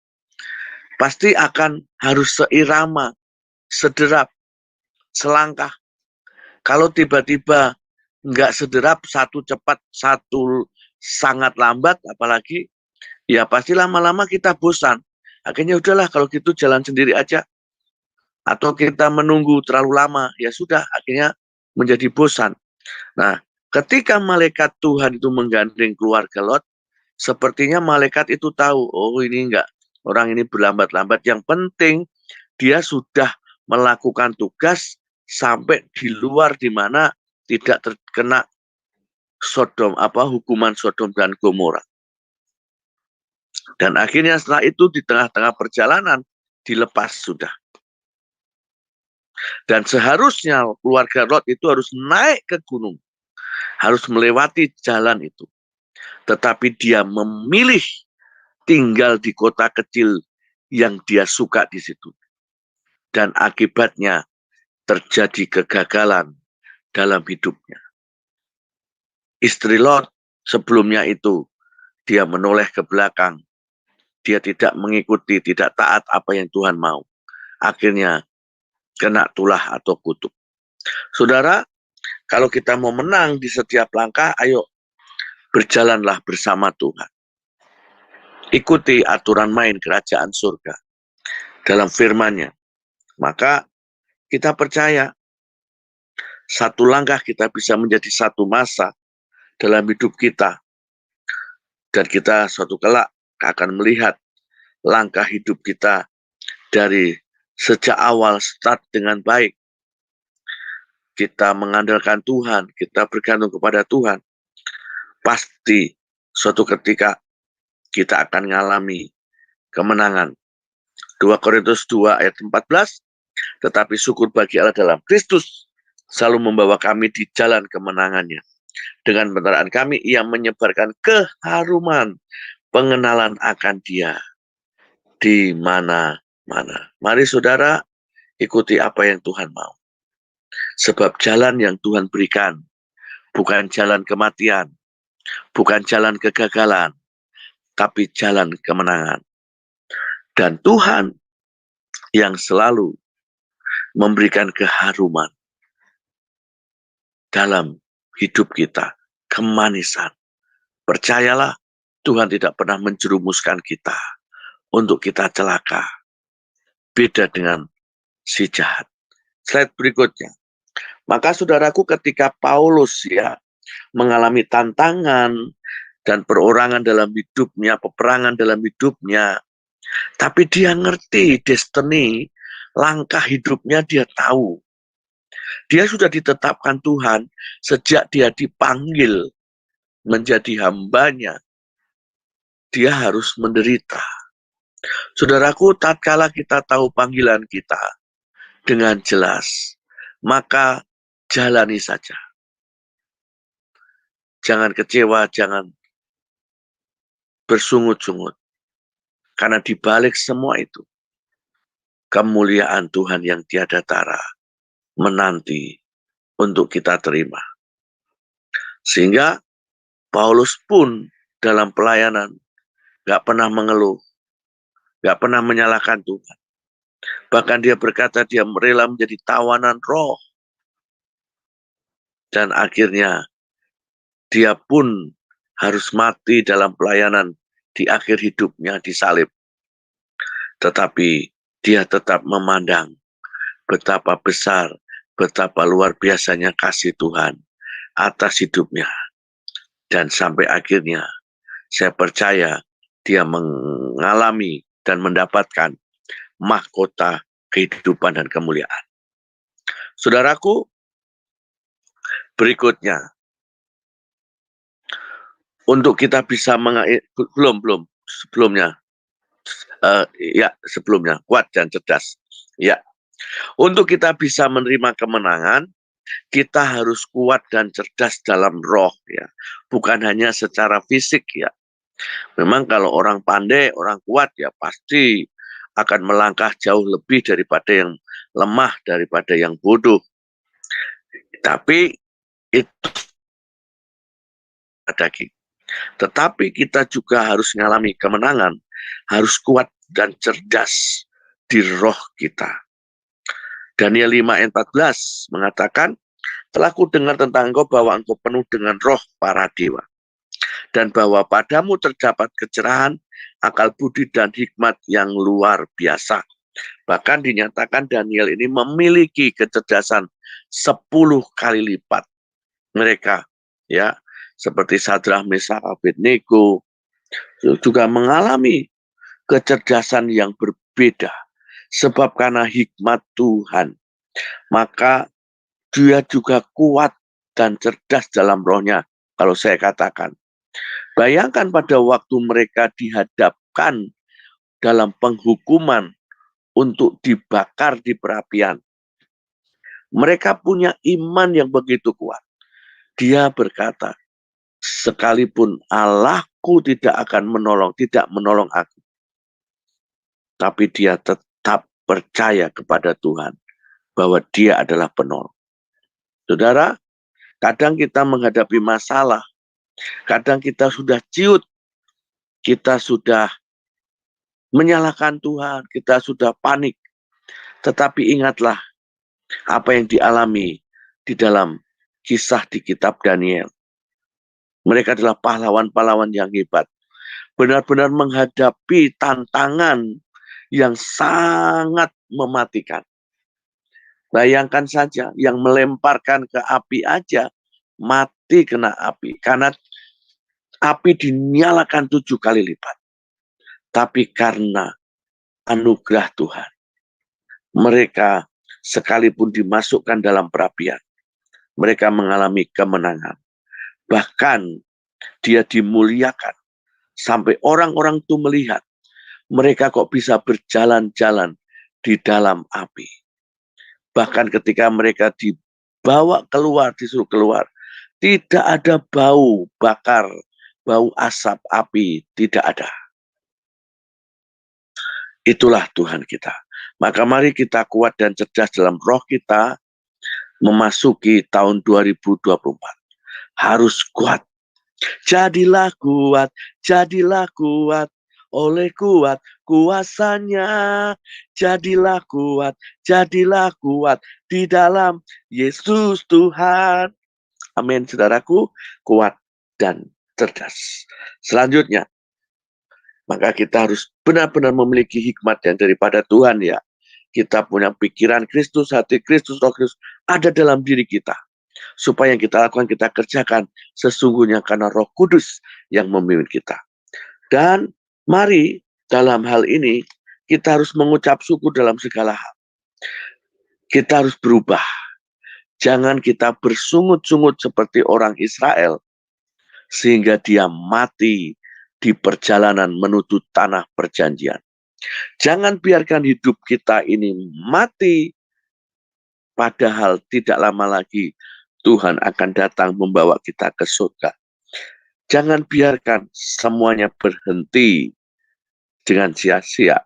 pasti akan harus seirama, sederap, selangkah. Kalau tiba-tiba nggak sederap, satu cepat, satu sangat lambat, apalagi, ya pasti lama-lama kita bosan. Akhirnya udahlah kalau gitu jalan sendiri aja. Atau kita menunggu terlalu lama, ya sudah, akhirnya menjadi bosan. Nah, ketika malaikat Tuhan itu menggandeng keluarga Lot, sepertinya malaikat itu tahu, oh ini enggak, orang ini berlambat-lambat. Yang penting dia sudah melakukan tugas sampai di luar di mana tidak terkena hukuman Sodom dan Gomora. Dan akhirnya setelah itu di tengah-tengah perjalanan dilepas sudah. Dan seharusnya keluarga Lot itu harus naik ke gunung, harus melewati jalan itu. Tetapi dia memilih tinggal di kota kecil yang dia suka di situ. Dan akibatnya terjadi kegagalan dalam hidupnya. Istri Lot sebelumnya itu dia menoleh ke belakang. Dia tidak mengikuti, tidak taat apa yang Tuhan mau. Akhirnya kena tulah atau kutuk. Saudara, kalau kita mau menang di setiap langkah, ayo berjalanlah bersama Tuhan. Ikuti aturan main kerajaan surga dalam firman-Nya. Maka kita percaya satu langkah kita bisa menjadi satu masa dalam hidup kita. Dan kita suatu kelak akan melihat langkah hidup kita dari sejak awal start dengan baik. Kita mengandalkan Tuhan, kita bergantung kepada Tuhan. Pasti suatu ketika kita akan mengalami kemenangan. 2 Korintus 2 ayat 14, tetapi syukur bagi Allah dalam Kristus selalu membawa kami di jalan kemenangannya. Dengan penyertaan kami, ia menyebarkan keharuman pengenalan akan Dia di mana-mana. Mari saudara, ikuti apa yang Tuhan mau. Sebab jalan yang Tuhan berikan bukan jalan kematian, bukan jalan kegagalan, tapi jalan kemenangan. Dan Tuhan yang selalu memberikan keharuman dalam hidup kita, kemanisan. Percayalah, Tuhan tidak pernah menjerumuskan kita untuk kita celaka. Beda dengan si jahat. Slide berikutnya. Maka saudaraku, ketika Paulus mengalami tantangan dan perorangan dalam hidupnya, peperangan dalam hidupnya, tapi dia ngerti destiny, langkah hidupnya dia tahu. Dia sudah ditetapkan Tuhan sejak dia dipanggil menjadi hambanya. Dia harus menderita. Saudaraku, tatkala kita tahu panggilan kita dengan jelas, maka jalani saja. Jangan kecewa, jangan bersungut-sungut. Karena di balik semua itu, kemuliaan Tuhan yang tiada tara menanti untuk kita terima. Sehingga Paulus pun dalam pelayanan gak pernah mengeluh, gak pernah menyalahkan Tuhan. Bahkan dia berkata dia rela menjadi tawanan roh. Dan akhirnya dia pun harus mati dalam pelayanan di akhir hidupnya disalib. Tetapi dia tetap memandang betapa besar, betapa luar biasanya kasih Tuhan atas hidupnya. Dan sampai akhirnya saya percaya dia mengalami dan mendapatkan mahkota kehidupan dan kemuliaan. Saudaraku, berikutnya, untuk kita bisa sebelumnya kuat dan cerdas. Ya, untuk kita bisa menerima kemenangan, kita harus kuat dan cerdas dalam roh, ya, bukan hanya secara fisik, ya. Memang kalau orang pandai, orang kuat, ya pasti akan melangkah jauh lebih daripada yang lemah, daripada yang bodoh. Tapi itu daging. Tetapi kita juga harus mengalami kemenangan, harus kuat dan cerdas di roh kita. Daniel 5 ayat 14 mengatakan, telah ku dengar tentang engkau bahwa engkau penuh dengan roh para dewa, dan bahwa padamu terdapat kecerahan, akal budi dan hikmat yang luar biasa. Bahkan dinyatakan Daniel ini memiliki kecerdasan 10 kali lipat mereka, ya, seperti Sadrah, Meshach, Abednego juga mengalami kecerdasan yang berbeda sebab karena hikmat Tuhan, maka dia juga kuat dan cerdas dalam rohnya. Kalau saya katakan, bayangkan pada waktu mereka dihadapkan dalam penghukuman untuk dibakar di perapian, mereka punya iman yang begitu kuat. Dia berkata, sekalipun Allahku tidak menolong aku, tapi dia tetap percaya kepada Tuhan bahwa dia adalah penolong. Saudara, kadang kita menghadapi masalah, kadang kita sudah ciut, kita sudah menyalahkan Tuhan, kita sudah panik. Tetapi ingatlah apa yang dialami di dalam kisah di kitab Daniel. Mereka adalah pahlawan-pahlawan yang hebat. Benar-benar menghadapi tantangan yang sangat mematikan. Bayangkan saja, yang melemparkan ke api aja mati kena api. Karena api dinyalakan 7 kali lipat. Tapi karena anugerah Tuhan, mereka sekalipun dimasukkan dalam perapian, mereka mengalami kemenangan. Bahkan dia dimuliakan sampai orang-orang itu melihat mereka kok bisa berjalan-jalan di dalam api. Bahkan ketika mereka dibawa keluar, disuruh keluar, tidak ada bau bakar, bau asap api, tidak ada. Itulah Tuhan kita. Maka mari kita kuat dan cerdas dalam roh kita memasuki tahun 2024. Harus kuat. Jadilah kuat oleh kuat kuasanya. Jadilah kuat di dalam Yesus Tuhan. Amin, saudaraku, kuat dan cerdas. Selanjutnya, maka kita harus benar-benar memiliki hikmat yang daripada Tuhan, ya. Kita punya pikiran Kristus, hati Kristus, roh Kristus ada dalam diri kita. Supaya yang kita lakukan, kita kerjakan sesungguhnya karena Roh Kudus yang memimpin kita. Dan mari dalam hal ini kita harus mengucap syukur dalam segala hal. Kita harus berubah. Jangan kita bersungut-sungut seperti orang Israel sehingga dia mati di perjalanan menuju tanah perjanjian. Jangan biarkan hidup kita ini mati, padahal tidak lama lagi Tuhan akan datang membawa kita ke surga. Jangan biarkan semuanya berhenti dengan sia-sia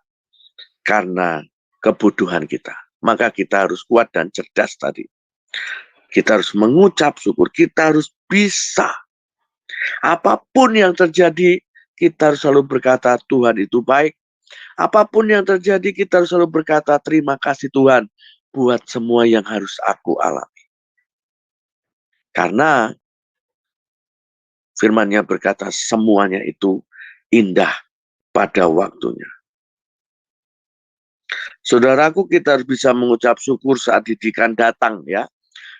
karena kebodohan kita. Maka kita harus kuat dan cerdas tadi. Kita harus mengucap syukur, kita harus bisa. Apapun yang terjadi, kita harus selalu berkata Tuhan itu baik. Apapun yang terjadi, kita harus selalu berkata terima kasih Tuhan buat semua yang harus aku alami. Karena firman-Nya berkata semuanya itu indah pada waktunya. Saudaraku, kita harus bisa mengucap syukur saat didikan datang, ya.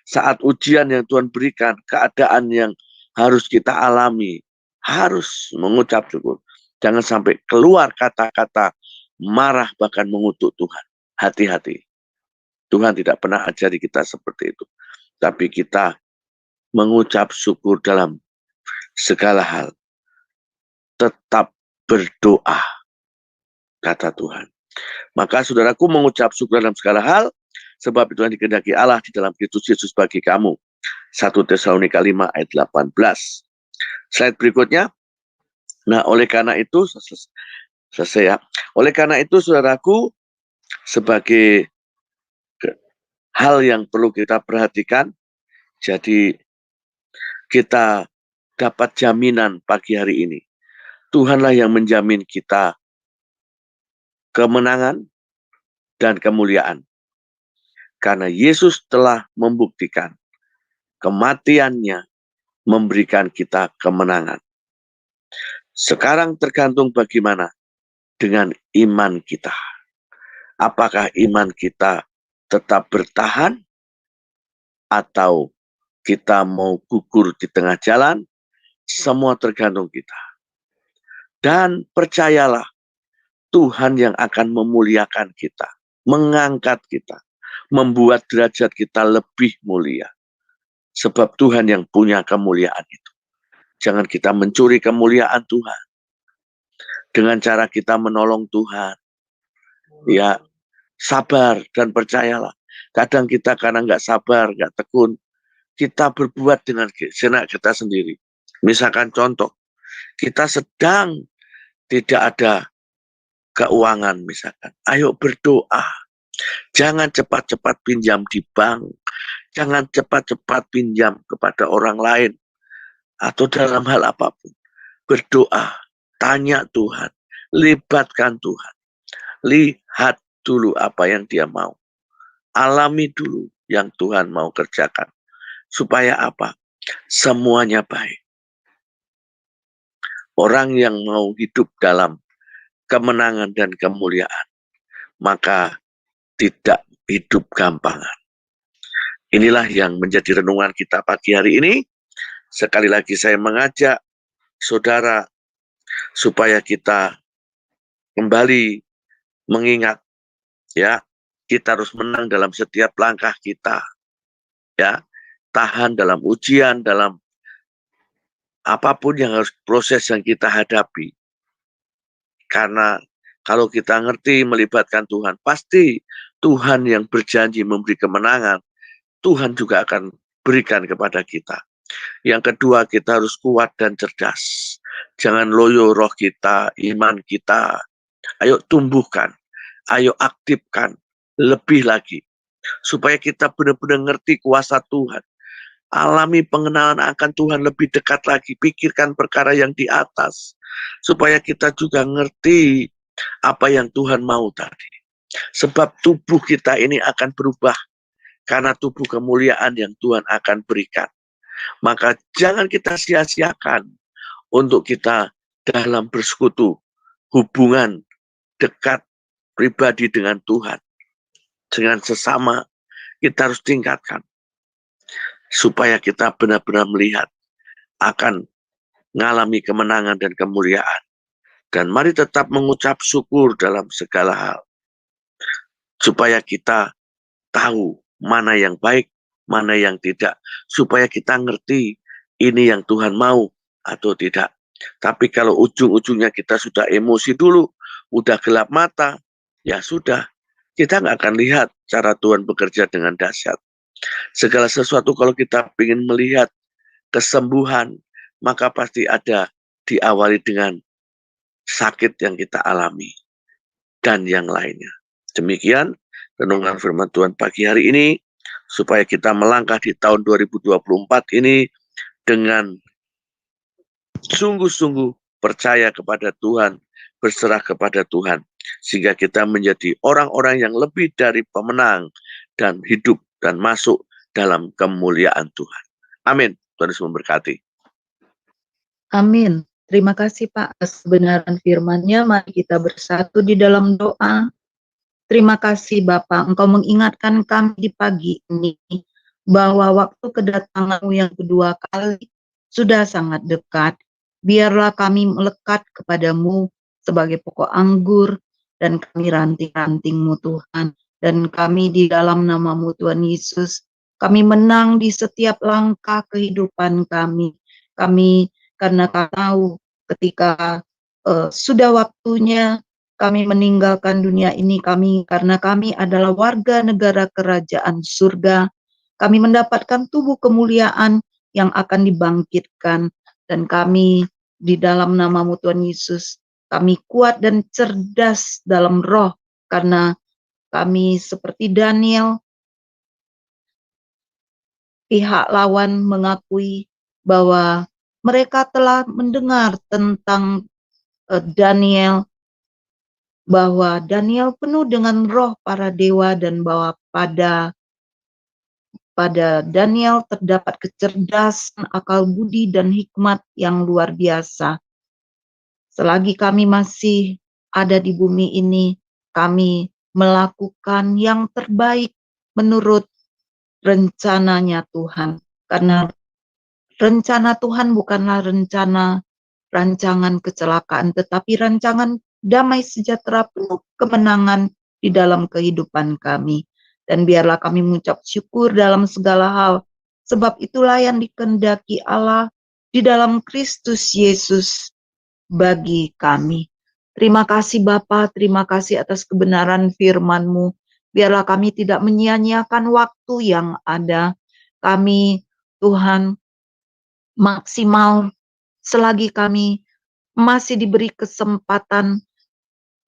Saat ujian yang Tuhan berikan, keadaan yang harus kita alami, harus mengucap syukur. Jangan sampai keluar kata-kata marah bahkan mengutuk Tuhan. Hati-hati. Tuhan tidak pernah ajari kita seperti itu. Tapi kita mengucap syukur dalam segala hal. Tetap berdoa, kata Tuhan. Maka saudaraku mengucap syukur dalam segala hal, sebab itu yang dikehendaki Allah di dalam Kristus Yesus bagi kamu. 1 Tesalonika 5 ayat 18. Slide berikutnya. Nah, oleh karena itu, selesai ya. Oleh karena itu, saudaraku, sebagai hal yang perlu kita perhatikan, jadi kita dapat jaminan pagi hari ini. Tuhanlah yang menjamin kita kemenangan dan kemuliaan. Karena Yesus telah membuktikan kematiannya memberikan kita kemenangan. Sekarang tergantung bagaimana dengan iman kita. Apakah iman kita tetap bertahan atau kita mau gugur di tengah jalan? Semua tergantung kita. Dan percayalah, Tuhan yang akan memuliakan kita, mengangkat kita, membuat derajat kita lebih mulia. Sebab Tuhan yang punya kemuliaan itu. Jangan kita mencuri kemuliaan Tuhan dengan cara kita menolong Tuhan. Ya, sabar dan percayalah. Kadang kita karena nggak sabar, nggak tekun, kita berbuat dengan senak kita sendiri. Misalkan contoh, kita sedang tidak ada keuangan misalkan. Ayo berdoa. Jangan cepat-cepat pinjam di bank. Jangan cepat-cepat pinjam kepada orang lain. Atau dalam hal apapun. Berdoa. Tanya Tuhan. Libatkan Tuhan. Lihat dulu apa yang dia mau. Alami dulu yang Tuhan mau kerjakan. Supaya apa? Semuanya baik. Orang yang mau hidup dalam kemenangan dan kemuliaan, maka tidak hidup gampangan. Inilah yang menjadi renungan kita pagi hari ini. Sekali lagi saya mengajak saudara supaya kita kembali mengingat, ya, kita harus menang dalam setiap langkah kita, ya, tahan dalam ujian, dalam apapun yang harus proses yang kita hadapi. Karena kalau kita ngerti melibatkan Tuhan, pasti Tuhan yang berjanji memberi kemenangan, Tuhan juga akan berikan kepada kita. Yang kedua, kita harus kuat dan cerdas. Jangan loyo roh kita, iman kita. Ayo tumbuhkan, ayo aktifkan lebih lagi. Supaya kita benar-benar ngerti kuasa Tuhan. Alami pengenalan akan Tuhan lebih dekat lagi. Pikirkan perkara yang di atas. Supaya kita juga ngerti apa yang Tuhan mau tadi. Sebab tubuh kita ini akan berubah. Karena tubuh kemuliaan yang Tuhan akan berikan. Maka jangan kita sia-siakan untuk kita dalam bersekutu. Hubungan dekat pribadi dengan Tuhan. Dengan sesama kita harus tingkatkan. Supaya kita benar-benar melihat akan mengalami kemenangan dan kemuliaan. Dan mari tetap mengucap syukur dalam segala hal. Supaya kita tahu mana yang baik, mana yang tidak. Supaya kita ngerti ini yang Tuhan mau atau tidak. Tapi kalau ujung-ujungnya kita sudah emosi dulu, udah gelap mata, ya sudah. Kita nggak akan lihat cara Tuhan bekerja dengan dahsyat. Segala sesuatu kalau kita ingin melihat kesembuhan, maka pasti ada diawali dengan sakit yang kita alami dan yang lainnya. Demikian renungan firman Tuhan pagi hari ini, supaya kita melangkah di tahun 2024 ini dengan sungguh-sungguh percaya kepada Tuhan, berserah kepada Tuhan, sehingga kita menjadi orang-orang yang lebih dari pemenang dan hidup dan masuk dalam kemuliaan Tuhan. Amin. Tuhan Yesus memberkati. Amin. Terima kasih Pak atas kebenaran firman-Nya. Mari kita bersatu di dalam doa. Terima kasih Bapak, Engkau mengingatkan kami di pagi ini bahwa waktu kedatangan-Mu yang kedua kali sudah sangat dekat. Biarlah kami melekat kepadamu sebagai pokok anggur dan kami ranting-ranting-Mu Tuhan. Dan kami di dalam nama-Mu Tuhan Yesus, kami menang di setiap langkah kehidupan kami. Kami karena kami tahu ketika sudah waktunya kami meninggalkan dunia ini, karena kami adalah warga negara kerajaan surga. Kami mendapatkan tubuh kemuliaan yang akan dibangkitkan. Dan kami di dalam nama-Mu Tuhan Yesus, kami kuat dan cerdas dalam roh. Karena kami seperti Daniel, pihak lawan mengakui bahwa mereka telah mendengar tentang Daniel, bahwa Daniel penuh dengan roh para dewa dan bahwa pada Daniel terdapat kecerdasan, akal budi, dan hikmat yang luar biasa. Selagi kami masih ada di bumi ini, kami melakukan yang terbaik menurut rencananya Tuhan. Karena rencana Tuhan bukanlah rancangan kecelakaan, tetapi rancangan damai sejahtera penuh kemenangan di dalam kehidupan kami. Dan biarlah kami mengucap syukur dalam segala hal, sebab itulah yang dikehendaki Allah di dalam Kristus Yesus bagi kami. Terima kasih Bapa, terima kasih atas kebenaran firman-Mu. Biarlah kami tidak menyia-nyiakan waktu yang ada. Kami, Tuhan, maksimal selagi kami masih diberi kesempatan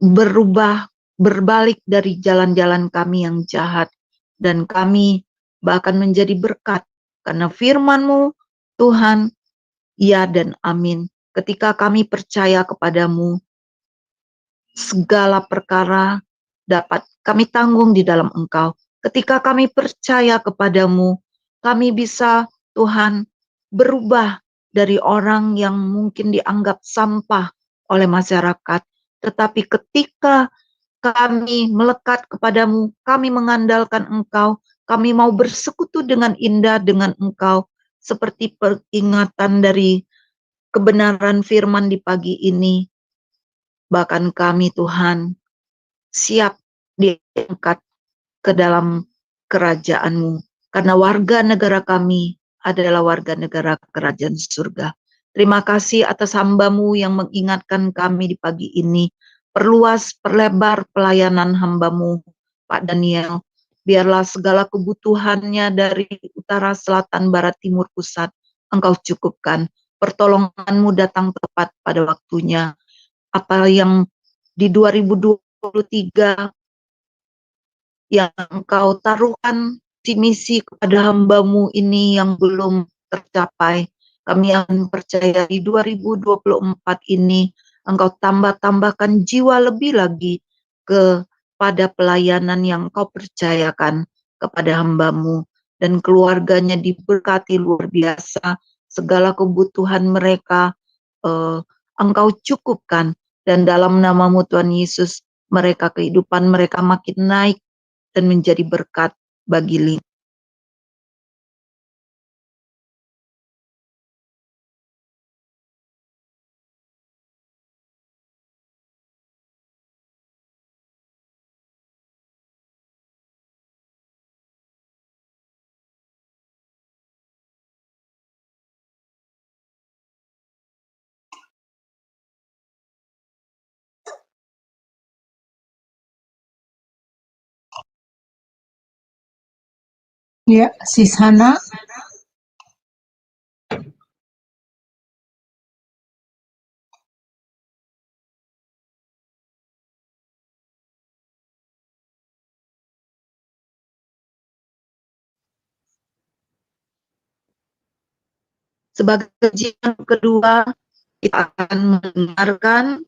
berubah, berbalik dari jalan-jalan kami yang jahat. Dan kami bahkan menjadi berkat. Karena firman-Mu, Tuhan, ya dan amin. Ketika kami percaya kepadamu, segala perkara dapat kami tanggung di dalam Engkau. Ketika kami percaya kepadamu, kami bisa, Tuhan, berubah dari orang yang mungkin dianggap sampah oleh masyarakat. Tetapi ketika kami melekat kepadamu, kami mengandalkan Engkau, kami mau bersekutu dengan indah dengan Engkau, seperti peringatan dari kebenaran firman di pagi ini. Bahkan kami, Tuhan, siap diangkat ke dalam kerajaan-Mu. Karena warga negara kami adalah warga negara kerajaan surga. Terima kasih atas hamba-Mu yang mengingatkan kami di pagi ini. Perluas, perlebar pelayanan hamba-Mu, Pak Daniel. Biarlah segala kebutuhannya dari utara, selatan, barat, timur, pusat, Engkau cukupkan. Pertolongan-Mu datang tepat pada waktunya. Apa yang di 2023 yang Engkau taruhkan si misi kepada hamba-Mu ini yang belum tercapai. Kami akan percaya di 2024 ini Engkau tambahkan jiwa lebih lagi kepada pelayanan yang Engkau percayakan kepada hamba-Mu, dan keluarganya diberkati luar biasa. Segala kebutuhan mereka Engkau cukupkan, dan dalam nama-Mu Tuhan Yesus, kehidupan mereka makin naik dan menjadi berkat bagi lingkungan. Ya, Sis Hana. Sebagai kajian kedua, kita akan mendengarkan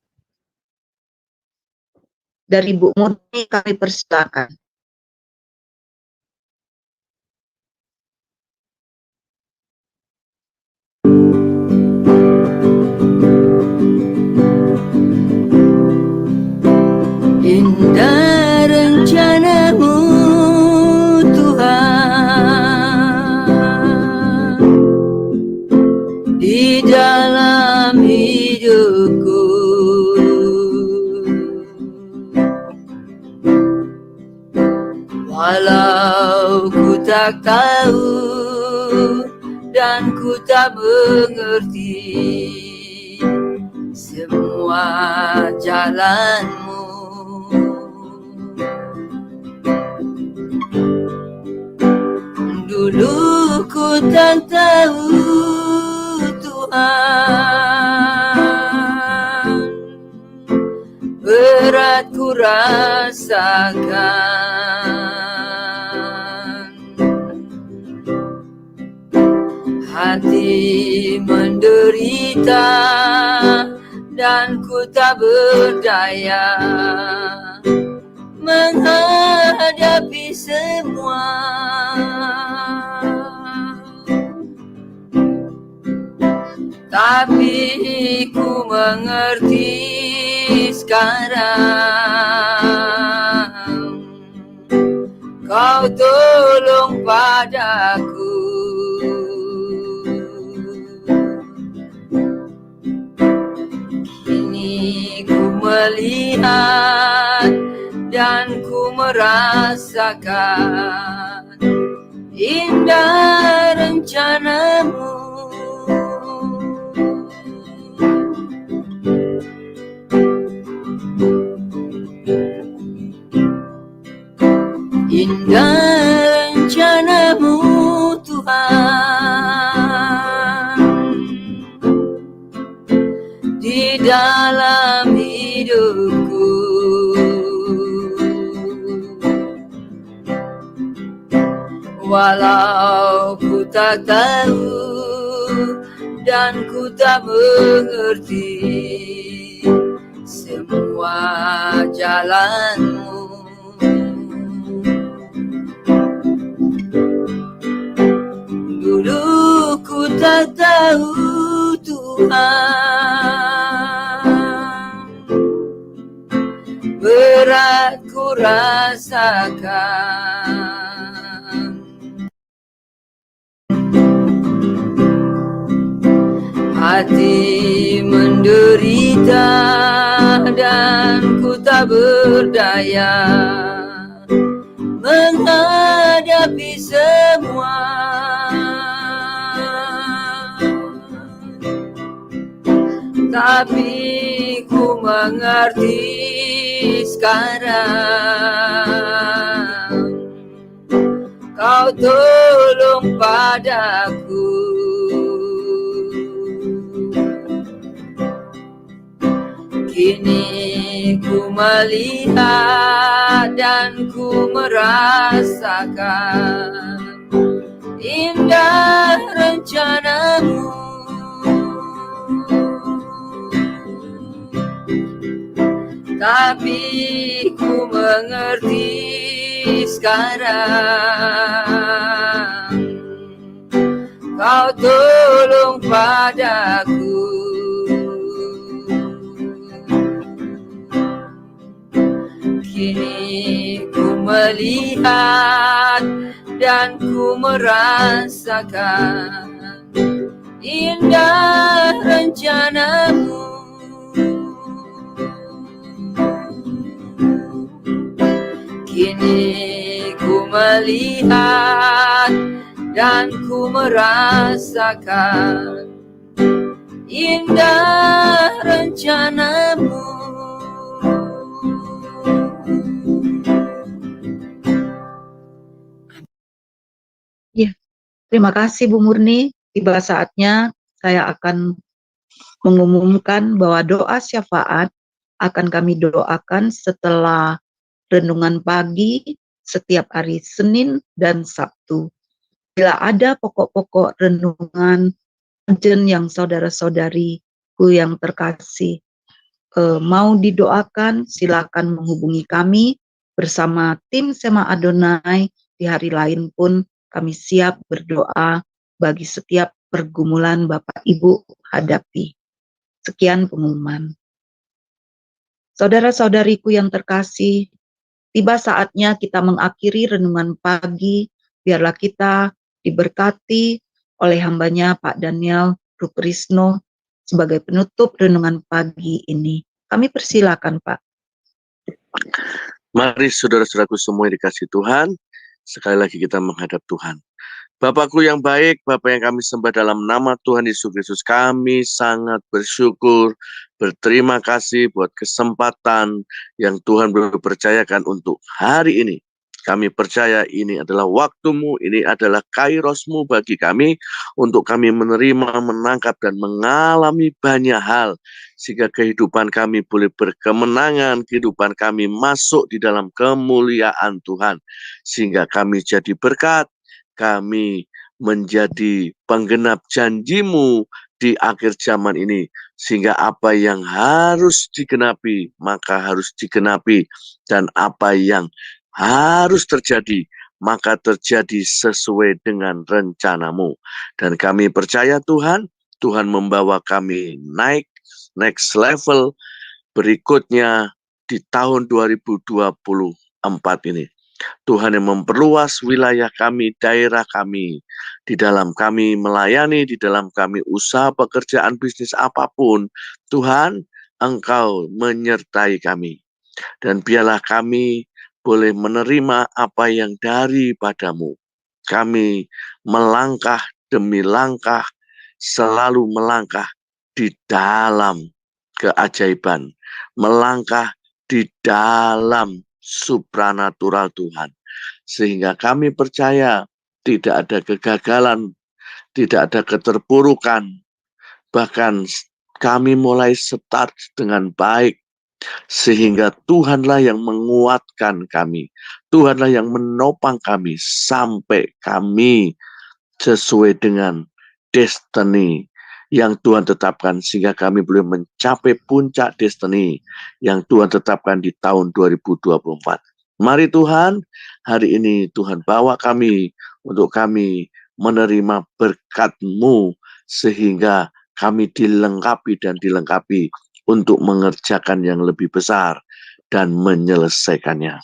dari Bu Murni. Kami persilakan. Indah rencana-Mu Tuhan di dalam hidupku. Walau ku tak tahu dan ku tak mengerti semua jalan-Mu, dulu ku tak tahu Tuhan, berat ku rasakan, hati menderita dan ku tak berdaya menghadapi semua. Tapi ku mengerti sekarang, Kau tolong padaku. Kini ku melihat dan ku merasakan indah rencanamu. Indah rencanamu Tuhan di dalam hidupku. Walau ku tak tahu dan ku tak mengerti semua jalanmu, dulu ku tak tahu Tuhan, berat ku rasakan. Hati menderita dan ku tak berdaya menghadapi semua. Tapi ku mengerti sekarang, Kau tolong padaku. Kini ku melihat dan ku merasakan indah rencanamu. Tapi ku mengerti sekarang, Kau tolong padaku. Kini ku melihat dan ku merasakan indah rencanamu. Kini ku melihat dan ku merasakan indah rencanamu. Ya, terima kasih Bu Murni. Tiba saatnya saya akan mengumumkan bahwa doa syafaat akan kami doakan setelah renungan pagi setiap hari Senin dan Sabtu. Bila ada pokok-pokok renungan urgent yang saudara-saudariku yang terkasih mau didoakan, silakan menghubungi kami bersama tim Sema Adonai. Di hari lain pun kami siap berdoa bagi setiap pergumulan Bapak Ibu hadapi. Sekian pengumuman. Saudara-saudariku yang terkasih, tiba saatnya kita mengakhiri renungan pagi. Biarlah kita diberkati oleh hambanya Pak Daniel Rukrisno sebagai penutup renungan pagi ini. Kami persilakan Pak. Mari saudara-saudaraku semua yang dikasih Tuhan, sekali lagi kita menghadap Tuhan. Bapakku yang baik, Bapa yang kami sembah dalam nama Tuhan Yesus Kristus, kami sangat bersyukur, berterima kasih buat kesempatan yang Tuhan percayakan untuk hari ini. Kami percaya ini adalah waktumu, ini adalah kairosmu bagi kami, untuk kami menerima, menangkap, dan mengalami banyak hal, sehingga kehidupan kami boleh berkemenangan, kehidupan kami masuk di dalam kemuliaan Tuhan, sehingga kami jadi berkat, kami menjadi penggenap janjimu di akhir zaman ini, sehingga apa yang harus digenapi maka harus digenapi, dan apa yang harus terjadi maka terjadi sesuai dengan rencanamu. Dan kami percaya Tuhan membawa kami naik next level berikutnya di tahun 2024 ini. Tuhan yang memperluas wilayah kami, daerah kami, di dalam kami melayani, di dalam kami usaha pekerjaan bisnis apapun, Tuhan, Engkau menyertai kami. Dan biarlah kami boleh menerima apa yang daripadamu. Kami melangkah demi langkah, selalu melangkah di dalam keajaiban, melangkah di dalam supranatural Tuhan. Sehingga kami percaya tidak ada kegagalan, tidak ada keterpurukan. Bahkan kami mulai start dengan baik. Sehingga Tuhanlah yang menguatkan kami. Tuhanlah yang menopang kami sampai kami sesuai dengan destiny yang Tuhan tetapkan, sehingga kami boleh mencapai puncak destiny yang Tuhan tetapkan di tahun 2024. Mari Tuhan, hari ini Tuhan bawa kami untuk kami menerima berkat-Mu, sehingga kami dilengkapi dan dilengkapi untuk mengerjakan yang lebih besar dan menyelesaikannya.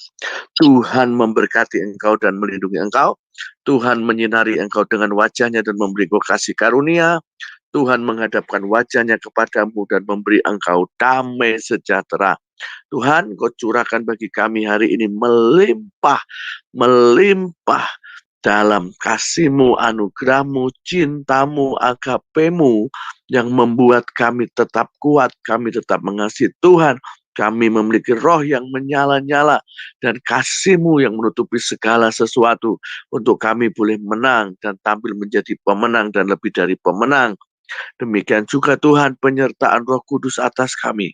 Tuhan memberkati engkau dan melindungi engkau. Tuhan menyinari engkau dengan wajahnya dan memberi engkau kasih karunia. Tuhan menghadapkan wajahnya kepadamu dan memberi engkau damai sejahtera. Tuhan, Engkau curahkan bagi kami hari ini melimpah dalam kasih-Mu, anugerah-Mu, cinta-Mu, agapemu yang membuat kami tetap kuat, kami tetap mengasihi Tuhan. Kami memiliki roh yang menyala-nyala dan kasih-Mu yang menutupi segala sesuatu untuk kami boleh menang dan tampil menjadi pemenang dan lebih dari pemenang. Demikian juga Tuhan penyertaan Roh Kudus atas kami,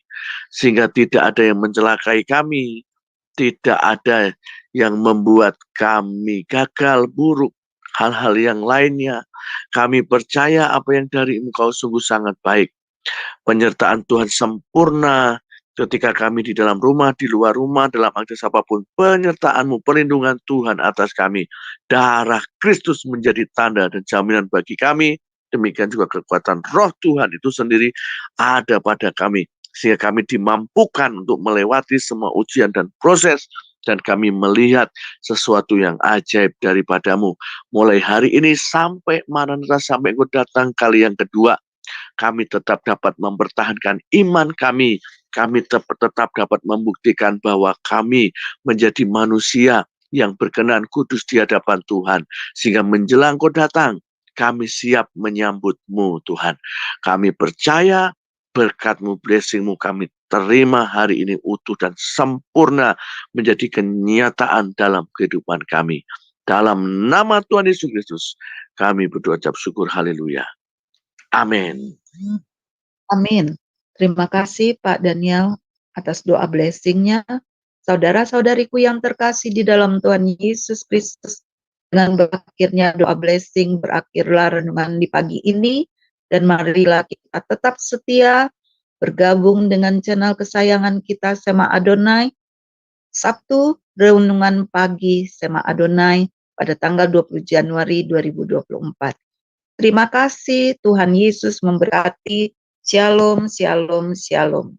sehingga tidak ada yang mencelakai kami, tidak ada yang membuat kami gagal, buruk, hal-hal yang lainnya. Kami percaya apa yang dari Engkau sungguh sangat baik. Penyertaan Tuhan sempurna ketika kami di dalam rumah, di luar rumah, dalam aktivitas apapun. Penyertaan-Mu, perlindungan Tuhan atas kami. Darah Kristus menjadi tanda dan jaminan bagi kami. Demikian juga kekuatan roh Tuhan itu sendiri ada pada kami. Sehingga kami dimampukan untuk melewati semua ujian dan proses. Dan kami melihat sesuatu yang ajaib daripada-Mu. Mulai hari ini sampai Maranatha, sampai Engkau datang kali yang kedua. Kami tetap dapat mempertahankan iman kami. Kami tetap dapat membuktikan bahwa kami menjadi manusia yang berkenan kudus di hadapan Tuhan. Sehingga menjelang Kau datang, kami siap menyambut-Mu Tuhan. Kami percaya berkat-Mu, blessing-Mu kami terima hari ini utuh dan sempurna menjadi kenyataan dalam kehidupan kami. Dalam nama Tuhan Yesus Kristus, kami berdoa ucap syukur, haleluya. Amin. Amin. Terima kasih Pak Daniel atas doa blessing-nya. Saudara-saudariku yang terkasih di dalam Tuhan Yesus Kristus, dengan berakhirnya doa blessing, berakhirlah renungan di pagi ini, dan marilah kita tetap setia bergabung dengan channel kesayangan kita Sema Adonai, Sabtu renungan pagi Sema Adonai pada tanggal 20 Januari 2024. Terima kasih, Tuhan Yesus memberkati. Shalom, shalom, shalom.